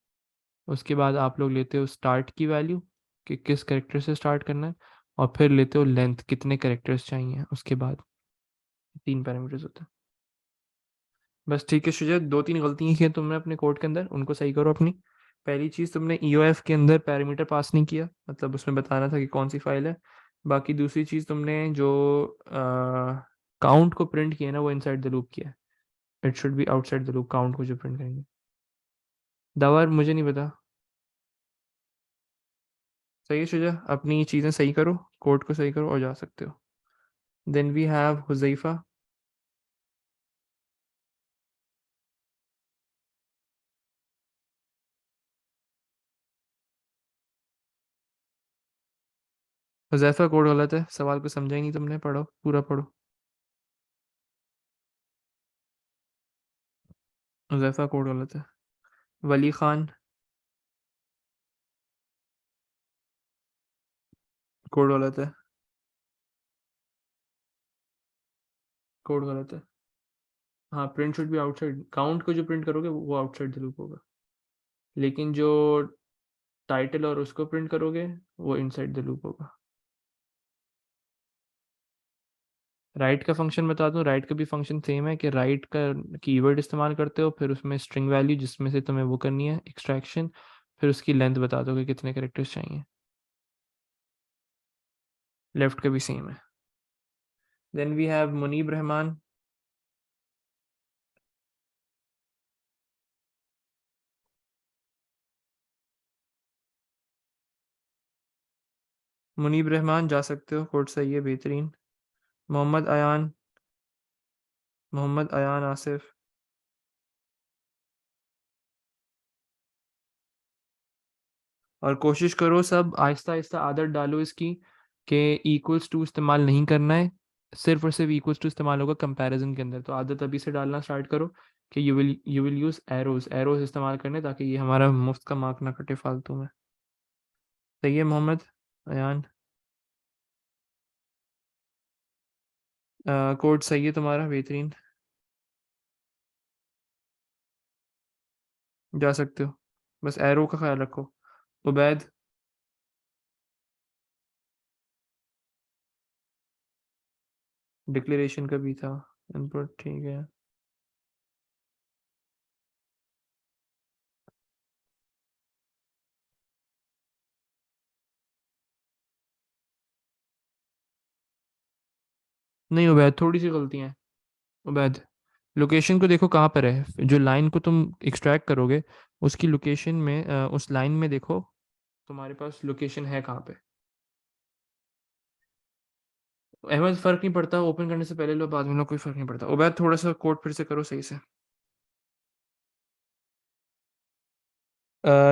उसके बाद आप लोग लेते हो स्टार्ट की वैल्यू कि किस करेक्टर से स्टार्ट करना है, और फिर लेते हो लेंथ कितने करेक्टर्स चाहिए उसके बाद। 3 पैरामीटर्स होते हैं बस। ठीक है शुजा, 2-3 गलतियां की हैं तुमने अपने कोड के अंदर, उनको सही करो अपनी। पहली चीज़, तुमने EOF के अंदर पैरामीटर पास नहीं किया, मतलब उसमें बताना था कि कौन सी फाइल है। बाकी दूसरी चीज़, तुमने जो काउंट को प्रिंट किया है ना, वो इनसाइड द लूप किया है। It should be outside the loop, count को जो प्रिंट करेंगे। दावर मुझे नहीं पता। सही है शुजा, अपनी चीज़ें सही करो, कोड को सही करो और जा सकते हो। Then we have Huzaifa. Huzaifa code गलत है, सवाल को समझा ही नहीं तुमने, पढ़ो पूरा पढ़ो। हुज़ैफा कोड गलत है। वली खान कोड गलत है। कोड गलत है। हाँ, print should be outside, count को जो प्रिंट करोगे वो आउटसाइड द लूप होगा, लेकिन जो टाइटल और उसको प्रिंट करोगे वो इनसाइड द लूप होगा। राइट का फंक्शन बता दूं, राइट का भी फंक्शन सेम है कि राइट का कीवर्ड इस्तेमाल करते हो, फिर उसमें स्ट्रिंग वैल्यू जिसमें से तुम्हें वो करनी है एक्सट्रैक्शन, फिर उसकी लेंथ बता दोगे कितने कैरेक्टर्स चाहिए। लेफ्ट का भी सेम है। Then we have Munib Rehman. Munib Rehman जा सकते हो, कोड सही है, बेहतरीन। मोहम्मद अयान। मोहम्मद अयान आसिफ। और कोशिश करो सब आहिस्ता आहिस्ता आदत डालो इसकी कि इक्वल्स टू इस्तेमाल नहीं करना है, सिर्फ और सिर्फ इक्वल्स टू इस्तेमाल होगा कंपैरिजन के अंदर। तो आदत अभी से डालना स्टार्ट करो कि you will use arrows, arrows इस्तेमाल करने, ताकि ये हमारा मुफ्त का मार्क ना कटे फालतू में। सही है मोहम्मद अयान। कोड सही है तुम्हारा, बेहतरीन। जा सकते हो, बस एरो का ख्याल रखो। उबैद। डिक्लेरेशन का भी था इनपुट, ठीक है। नहीं उबैद, थोड़ी सी गलतियाँ हैं। उबैद, लोकेशन को देखो कहाँ पर है, जो लाइन को तुम एक्सट्रैक्ट करोगे उसकी लोकेशन में, उस लाइन में देखो तुम्हारे पास लोकेशन है कहाँ पे। अहमद, फर्क नहीं पड़ता, ओपन करने से पहले लो बाद में लो, कोई फर्क नहीं पड़ता। उबैद थोड़ा सा कोड फिर से करो सही से।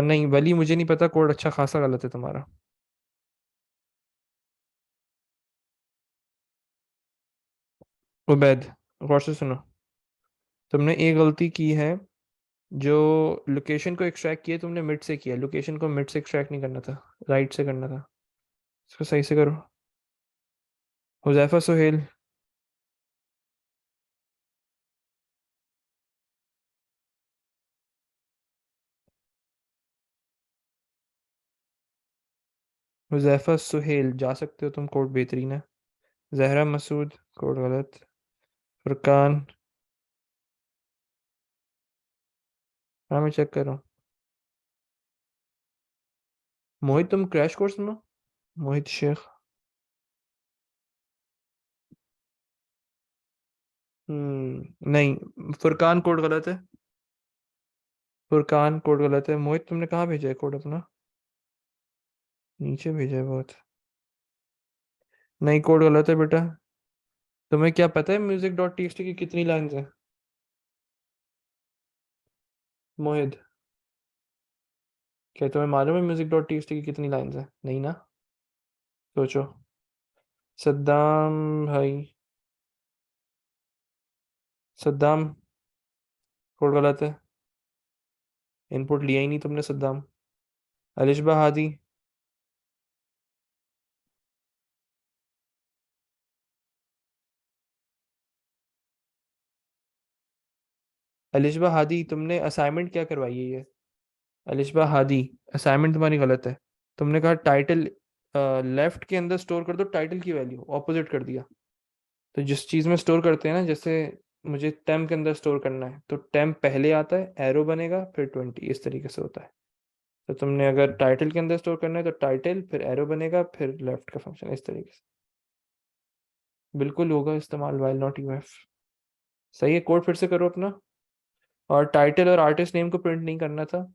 नहीं वली, मुझे नहीं पता, कोड अच्छा खासा गलत है तुम्हारा। उबैद, गौर से सुनो, तुमने एक गलती की है। जो लोकेशन को एक्सट्रैक्ट किया तुमने मिड से किया, लोकेशन को मिड से एक्सट्रैक्ट नहीं करना था, राइट से करना था। इसको सही से करो। हुजैफा सुहेल। हुजैफा सुहेल जा सकते हो तुम, कोड बेहतरीन है। जहरा मसूद, कोड गलत। फुरकान। हाँ मैं चेक कर रहा हूँ। मोहित, तुम क्रैश कोर्स में हो? मोहित शेख। नहीं, फुरकान कोड गलत है। फुरकान कोड गलत है। मोहित तुमने कहाँ भेजा है कोड अपना? नीचे भेजा है बहुत। नहीं, कोड गलत है बेटा। तुम्हें क्या पता है music.txt की कितनी लाइंस है? मोहित, क्या तुम्हें मालूम है music.txt की कितनी लाइंस है? नहीं ना? सोचो। सद्दाम भाई। सद्दाम, कोड गलत है। इनपुट लिया ही नहीं तुमने सद्दाम। अलिशबा हादी, अलिशबा हादी तुमने असाइनमेंट क्या करवाई है ये? अलिशबा हादी, असाइनमेंट तुम्हारी गलत है। तुमने कहा टाइटल लेफ्ट के अंदर स्टोर कर दो टाइटल की वैल्यू, ऑपोजिट कर दिया। तो जिस चीज में स्टोर करते हैं ना, जैसे मुझे टेम्प के अंदर स्टोर करना है तो टेम्प पहले आता है, एरो बनेगा, फिर 20, इस तरीके से होता है। तो तुमने अगर टाइटल के अंदर स्टोर करना है तो टाइटल, फिर एरो बनेगा, फिर लेफ्ट का फंक्शन, इस तरीके से। बिल्कुल होगा इस्तेमाल वाइल नॉट यूएफ। सही है, कोड फिर से करो अपना। और टाइटल और आर्टिस्ट नेम को प्रिंट नहीं करना था।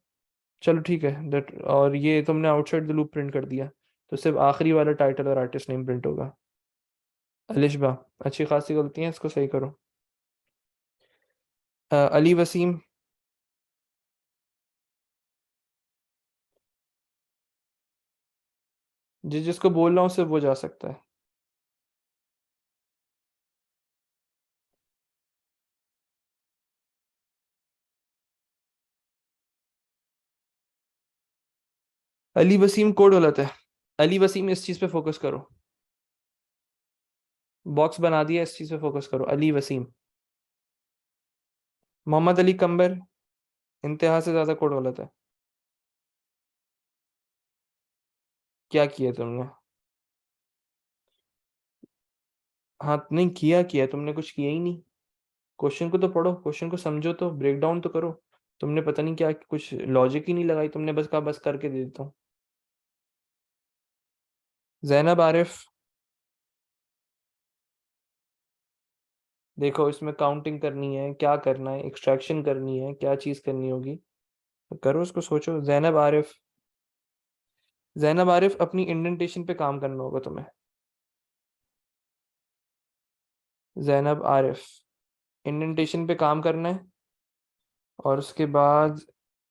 चलो ठीक है, दैट, और ये तुमने आउटसाइड द लूप प्रिंट कर दिया, तो सिर्फ आखिरी वाला टाइटल और आर्टिस्ट नेम प्रिंट होगा। अलिशबा, अच्छी खासी गलती है, इसको सही करो। अली वसीम, जिसको बोल रहा हूँ सिर्फ वो जा सकता है। अली वसीम कोड गलत है। अली वसीम, इस चीज पे फोकस करो। बॉक्स बना दिया, इस चीज पे फोकस करो, अली वसीम। मोहम्मद अली कंबर, इंतहा से ज्यादा कोड गलत है। क्या किया तुमने? हाँ, नहीं किया, तुमने कुछ किया ही नहीं। क्वेश्चन को तो पढ़ो, क्वेश्चन को समझो, तो ब्रेक डाउन तो करो। तुमने पता नहीं क्या, कुछ लॉजिक ही नहीं लगाई, तुमने बस कहा बस करके दे देता हूँ। जैनब आरिफ, देखो इसमें काउंटिंग करनी है, क्या करना है, एक्सट्रैक्शन करनी है, क्या चीज करनी होगी, तो करो उसको, सोचो। जैनब आरिफ, जैनब आरिफ, अपनी इंडेंटेशन पे काम करना होगा तुम्हें। जैनब आरिफ, इंडेंटेशन पे काम करना है। और उसके बाद,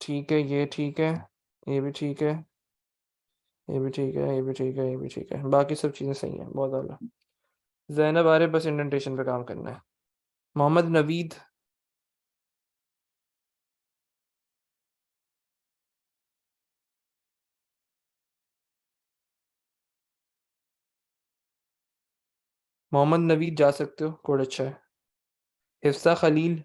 ठीक है, ये ठीक है, ये भी ठीक है, ये भी ठीक है, ये भी ठीक है, ये भी ठीक है, बाकी सब चीज़ें सही हैं, बहुत ज़्यादा। जैनब आरिफ, बस इंडेंटेशन पे काम करना है। मोहम्मद नवीद, मोहम्मद नवीद जा सकते हो, कोड अच्छा है। हिफ्सा खलील,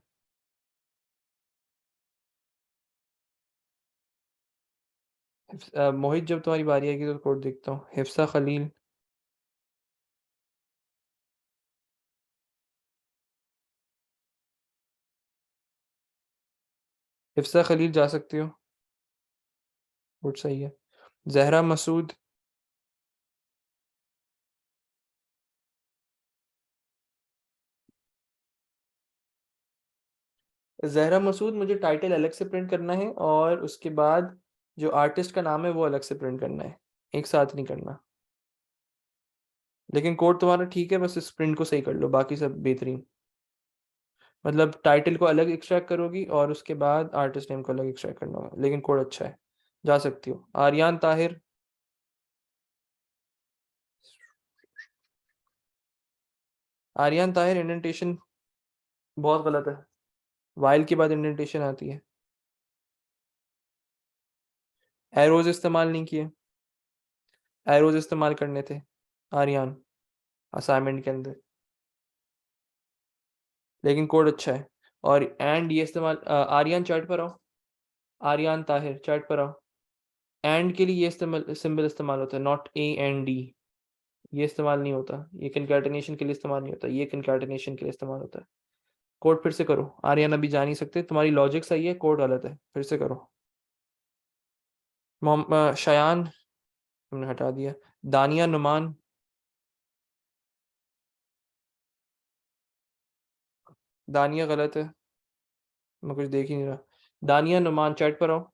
मोहित जब तुम्हारी बारी आएगी तो कोड देखता हूँ। हिफ्सा खलील, हिफ्सा खलील जा सकती हो, कोड सही है। जहरा मसूद, जहरा मसूद, मुझे टाइटल अलग से प्रिंट करना है और उसके बाद जो आर्टिस्ट का नाम है वो अलग से प्रिंट करना है, एक साथ नहीं करना। लेकिन कोड तुम्हारा ठीक है, बस इस प्रिंट को सही कर लो, बाकी सब बेहतरीन। मतलब टाइटल को अलग एक्सट्रैक्ट करोगी और उसके बाद आर्टिस्ट नेम को अलग एक्सट्रैक्ट करना होगा, लेकिन कोड अच्छा है, जा सकती हो। आर्यान ताहिर, आर्यान ताहिर, इंडेंटेशन बहुत गलत है, वाइल के बाद इंडेंटेशन आती है। एरोज इस्तेमाल नहीं किए, एरोज इस्तेमाल करने थे आर्यान, असाइनमेंट के अंदर, लेकिन कोड अच्छा है। और एंड ये इस्तेमाल, आर्यन चैट पर आओ, आर्यन ताहिर चैट पर आओ। एंड के लिए ये इस्तेमाल, सिंबल इस्तेमाल होता है, नॉट ए एंड डी, ये इस्तेमाल नहीं होता, ये कंकैटिनेशन के लिए इस्तेमाल नहीं होता, ये कंकैटिनेशन के लिए इस्तेमाल होता है। कोड फिर से करो, आर्यन अभी जा नहीं सकते, तुम्हारी लॉजिक सही है, कोड गलत है, फिर से करो। शयान, तुमने हटा दिया। दानिया नुमान, दानिया गलत है, मैं कुछ देख ही नहीं रहा। दानिया नुमान चैट पर आओ,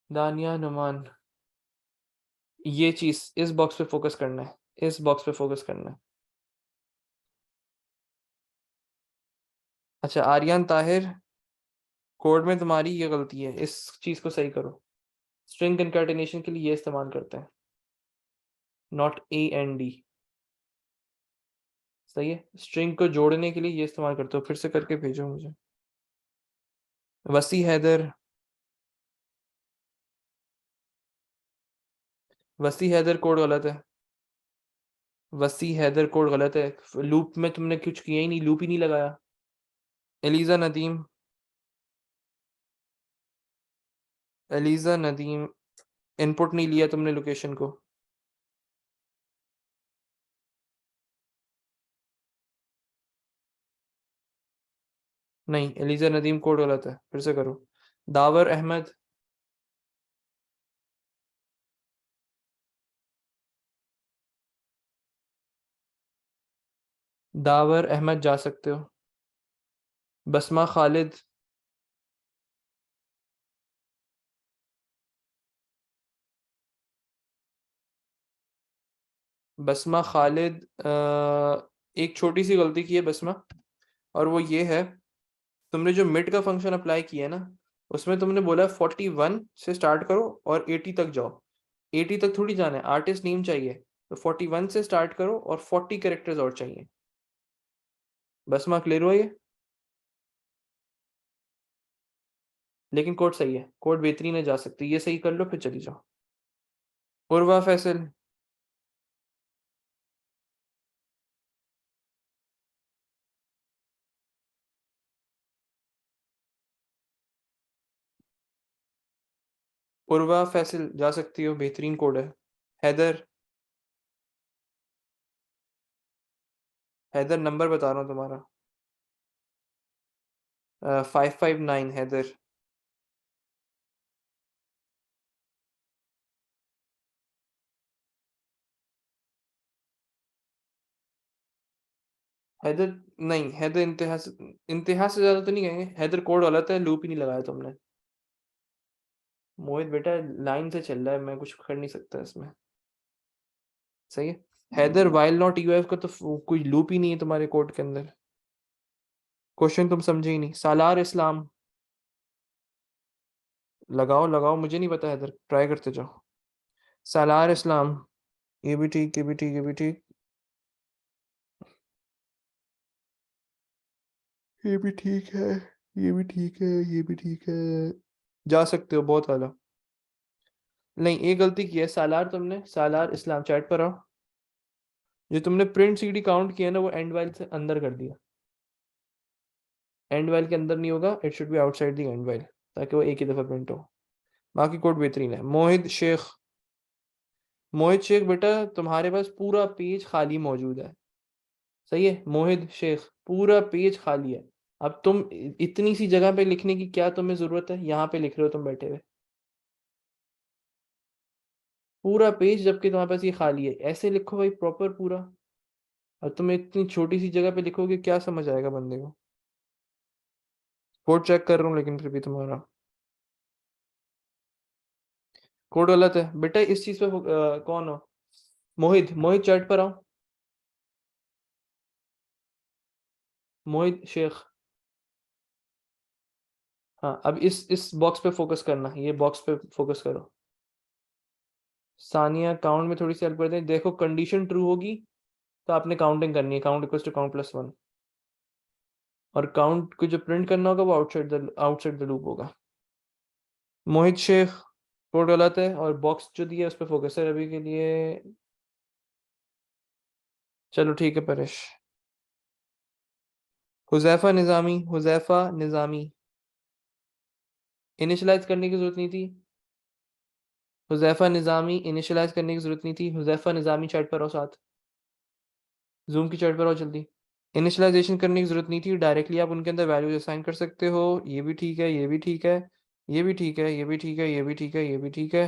दानिया नुमान, ये चीज इस बॉक्स पे फोकस करना है, इस बॉक्स पे फोकस करना है। अच्छा, आर्यन ताहिर, कोड में तुम्हारी ये गलती है, इस चीज को सही करो। स्ट्रिंग कंकैटिनेशन के लिए ये इस्तेमाल करते हैं, नॉट ए एंड डी। सही है, स्ट्रिंग को जोड़ने के लिए ये इस्तेमाल करते हो, फिर से करके भेजो मुझे। वसी हैदर, वसी हैदर कोड गलत है। वसी हैदर कोड गलत है। लूप में तुमने कुछ किया ही नहीं, लूप ही नहीं लगाया। एलिजा नदीम, एलिजा नदीम, इनपुट नहीं लिया तुमने लोकेशन को। नहीं, एलिजा नदीम कोड गलत है, फिर से करो। दावर अहमद, दावर अहमद जा सकते हो। बसमा खालिद, बसमा खालिद एक छोटी सी गलती की है बसमा, और वो ये है, तुमने जो मिड का फंक्शन अप्लाई किया है ना, उसमें तुमने बोला 41 से स्टार्ट करो और 80 तक जाओ। 80 तक थोड़ी जाना है, आर्टिस्ट नेम चाहिए। तो 41 से स्टार्ट करो और 40 कैरेक्टर्स और चाहिए। बसमा क्लियर हुआ ये? लेकिन कोड सही है, कोड बेहतरीन है, जा सकती है, ये सही कर लो फिर चली जाओ। उर्वा फैसल, उर्वा फैसल जा सकती हो, बेहतरीन कोड है। हैदर, हैदर नंबर बता रहा हूँ तुम्हारा, 559 हैदर। हैदर, नहीं हैदर इंतहा से, इंतहा से ज्यादा तो नहीं कहेंगे, हैदर कोड गलत है, लूप ही नहीं लगाया तुमने। मोहित बेटा लाइन से चल रहा है, मैं कुछ कर नहीं सकता इसमें। सही है। हैदर वाइल नॉट यूएफ का तो कोई लूप ही नहीं है तुम्हारे कोड के अंदर। क्वेश्चन तुम समझे ही नहीं। सालार इस्लाम, लगाओ लगाओ, मुझे नहीं पता, हैदर ट्राई करते जाओ। सालार इस्लाम, ये भी ठीक, ये भी ठीक, ये भी ठीक, ये भी ठीक है, ये भी ठीक है, ये भी ठीक है, जा सकते हो, बहुत आला। नहीं, एक गलती की है सालार तुमने, सालार इस्लाम चैट पर आओ। जो तुमने प्रिंट सीडी काउंट किया ना, वो एंड वाइल से अंदर कर दिया। एंड वाइल के अंदर नहीं होगा, it should be outside the end while, ताकि वो एक ही दफा प्रिंट हो। बाकी कोड बेहतरीन है। मोहित शेख, मोहित शेख बेटा तुम्हारे पास पूरा पेज खाली मौजूद है। सही है, मोहित शेख पूरा पेज खाली है। अब तुम इतनी सी जगह पे लिखने की क्या तुम्हें जरूरत है, यहाँ पे लिख रहे हो तुम बैठे हुए पूरा पेज, जबकि तुम्हारे पास ये खाली है। ऐसे लिखो भाई प्रॉपर पूरा। और तुम इतनी छोटी सी जगह पे लिखोगे, क्या समझ आएगा बंदे को। कोड चेक कर रहा हूँ लेकिन फिर भी तुम्हारा कोड गलत है बेटा। इस चीज पे कौन हो? मोहित, मोहित चैट पर आओ। मोहित शेख, हाँ अब इस बॉक्स पे फोकस करना, ये बॉक्स पे फोकस करो। सानिया काउंट में थोड़ी सी हेल्प कर दें, देखो कंडीशन ट्रू होगी तो आपने काउंटिंग करनी है, count equals to count plus one. और काउंट को जो प्रिंट करना होगा वो आउटसाइड द लूप होगा। मोहित शेख कोड गलत है, और बॉक्स जो दिया है उस पर फोकस है अभी के लिए। चलो ठीक है परेश। हुजैफा निज़ामी, हुजैफा निज़ामी, इनिशियलाइज करने की जरूरत नहीं थी। हुजैफा निज़ामी इनिशियलाइज करने की जरूरत नहीं थी। हुजैफा निज़ामी चैट पर आओ साथ, जूम की चैट पर आओ जल्दी। इनिशियलाइजेशन करने की जरूरत नहीं थी, डायरेक्टली आप उनके अंदर वैल्यूज असाइन कर सकते हो। ये भी ठीक है, ये भी ठीक है, ये भी ठीक है, ये भी ठीक है, ये भी ठीक है, ये भी ठीक है।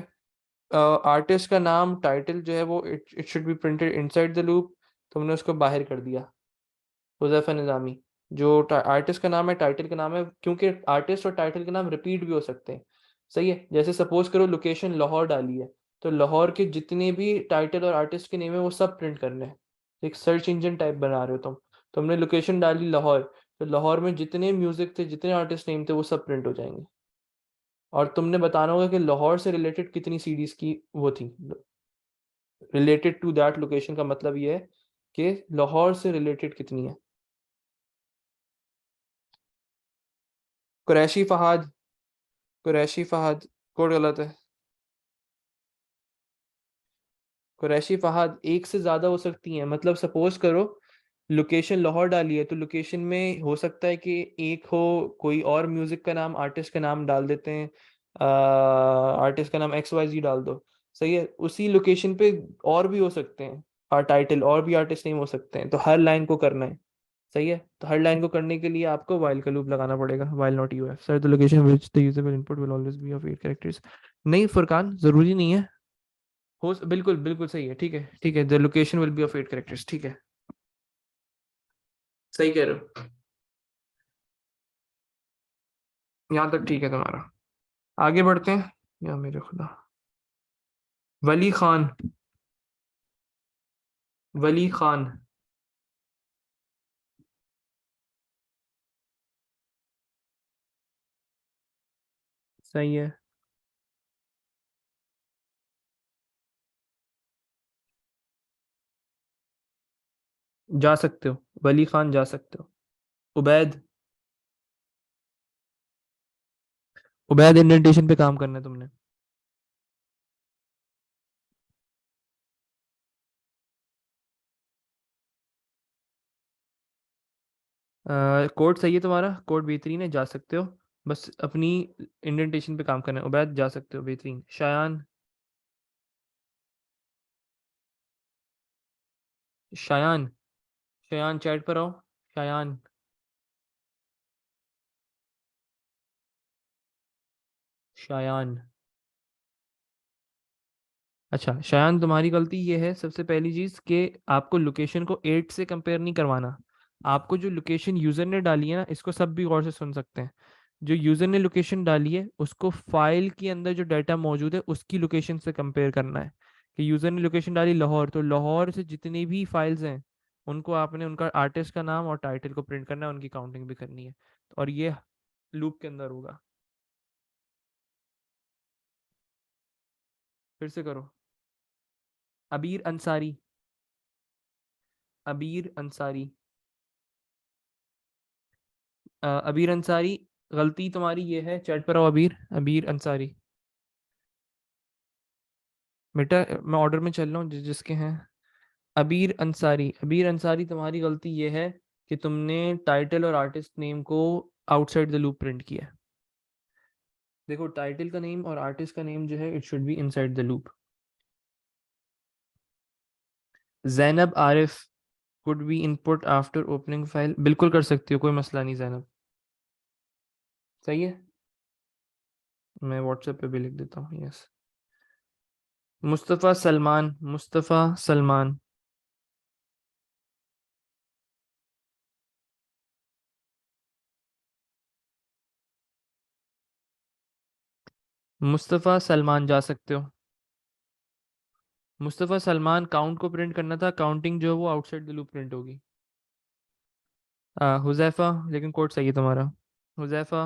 आर्टिस्ट का नाम टाइटल जो है वो it should be printed inside the loop, तुमने उसको बाहर कर दिया। हुज़ैफा निज़ामी, जो आर्टिस्ट का नाम है टाइटल का नाम है, क्योंकि आर्टिस्ट और टाइटल के नाम रिपीट भी हो सकते हैं। सही है, जैसे सपोज करो लोकेशन लाहौर डाली है, तो लाहौर के जितने भी टाइटल और आर्टिस्ट के नेम है वो सब प्रिंट करने हैं। एक सर्च इंजन टाइप बना रहे हो तुम, तुमने लोकेशन डाली लाहौर, तो लाहौर में जितने म्यूजिक थे, जितने आर्टिस्ट नेम थे, वो सब प्रिंट हो जाएंगे। और तुमने बताना होगा कि लाहौर से रिलेटेड कितनी सीडीज की वो थी, रिलेटेड टू दैट लोकेशन का मतलब ये है कि लाहौर से रिलेटेड कितनी है। कुरैशी फहाद, कुरैशी फहद कोड गलत है। कुरैशी फहद एक से ज्यादा हो सकती हैं, मतलब सपोज करो लोकेशन लाहौर डाली है तो लोकेशन में हो सकता है कि एक हो, कोई और म्यूजिक का नाम, आर्टिस्ट का नाम डाल देते हैं, आर्टिस्ट का नाम XYZ डाल दो, सही है, उसी लोकेशन पे और भी हो सकते हैं, और टाइटल और भी आर्टिस्ट नेम हो सकते हैं, तो हर लाइन को करना है, सही है। तो हर लाइन को करने के लिए आपको वाइल का लूप लगाना पड़ेगा, while not UF sir the location which the usable input will always be of 8 characters. नहीं फुरकान, जरूरी नहीं है। बिल्कुल बिल्कुल सही है, ठीक है ठीक है, the location will be of 8 characters, ठीक है, सही कह रहे हो, यहाँ तक ठीक है तुम्हारा। आगे बढ़ते हैं, या मेरे खुदा, वली खान, वली खान। सही है, जा सकते हो, वली खान जा सकते हो। उबैद, उबैद इंडेंटेशन पे काम करना है तुमने। कोड सही है तुम्हारा, कोड बेहतरीन है, जा सकते हो, बस अपनी इंडेंटेशन पे काम करना है। उबैद जा सकते हो, बेहतरीन। शायान, शायान, शायान चैट पर आओ, शायान, शायान। अच्छा शायान, तुम्हारी गलती ये है सबसे पहली चीज कि आपको लोकेशन को 8 से कंपेयर नहीं करवाना। आपको जो लोकेशन यूजर ने डाली है ना, इसको सब भी गौर से सुन सकते हैं, जो यूजर ने लोकेशन डाली है उसको फाइल के अंदर जो डाटा मौजूद है उसकी लोकेशन से कंपेयर करना है। कि यूजर ने लोकेशन डाली लाहौर, तो लाहौर से जितनी भी फाइल्स हैं उनको आपने उनका आर्टिस्ट का नाम और टाइटल को प्रिंट करना है, उनकी काउंटिंग भी करनी है, और ये लूप के अंदर होगा। फिर से करो। अबीर अंसारी, अबीर अंसारी, अबीर अंसारी। गलती तुम्हारी ये है, चैट पर आओ, अबीर, अबीर अंसारी। बेटा मैं ऑर्डर में चल रहा हूँ जिसके हैं। अबीर अंसारी, अबीर अंसारी, तुम्हारी गलती ये है कि तुमने टाइटल और आर्टिस्ट नेम को आउटसाइड द लूप प्रिंट किया है। देखो टाइटल का नेम और आर्टिस्ट का नेम जो है it should be inside the loop. Zainab Arif could be input after opening file, बिल्कुल कर सकती हो, कोई मसला नहीं जैनब, सही है। मैं व्हाट्सएप पे भी लिख देता हूँ, यस। मुस्तफ़ा सलमान, मुस्तफ़ा सलमान, मुस्तफ़ा सलमान जा सकते हो। मुस्तफ़ा सलमान काउंट को प्रिंट करना था, काउंटिंग जो है वो आउटसाइड द लूप प्रिंट होगी। हुजैफा, लेकिन कोड सही है तुम्हारा। हुजैफा,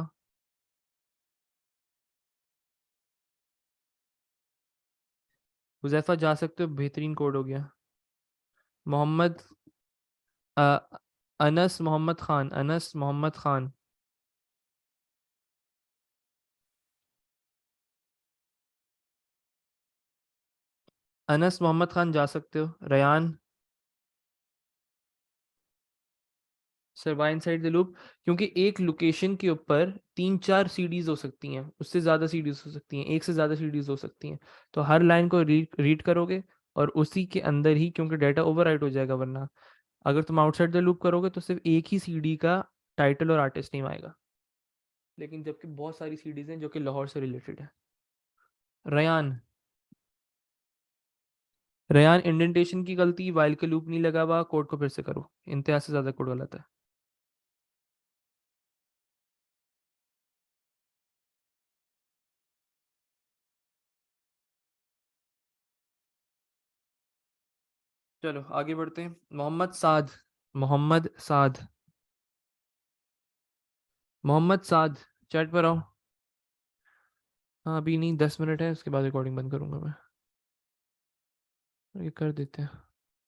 हुजैफा जा सकते हो, बेहतरीन कोड हो गया। मोहम्मद, आ, अनस मोहम्मद खान, अनस मोहम्मद खान, अनस मोहम्मद खान जा सकते हो। Ryan, survive side the loop, क्योंकि एक लोकेशन के ऊपर 3-4 सीडीज हो सकती हैं, उससे ज़्यादा सीडीज हो सकती हैं, एक से ज़्यादा सीडीज हो सकती हैं, तो हर लाइन को रीड करोगे और उसी के अंदर ही, क्योंकि डाटा ओवरराइट हो जाएगा वरना, अगर तुम आउटसाइड द लूप करोगे तो सिर्फ एक ही सीडी का टाइटल और आर्टिस्ट नेम आएगा, लेकिन जबकि बहुत सारी सीडीज हैं जो कि लाहौर से रिलेटेड है। रयान, रयान इंडेंटेशन की गलती, वाइल के लूप नहीं लगा हुआ, कोड को फिर से करो, इंतहा से ज़्यादा कोड गलत है। चलो आगे बढ़ते हैं। मोहम्मद साद, मोहम्मद साद, मोहम्मद साद, चैट पर आओ। हाँ अभी नहीं, 10 मिनट है, उसके बाद रिकॉर्डिंग बंद करूंगा मैं, ये कर देते हैं।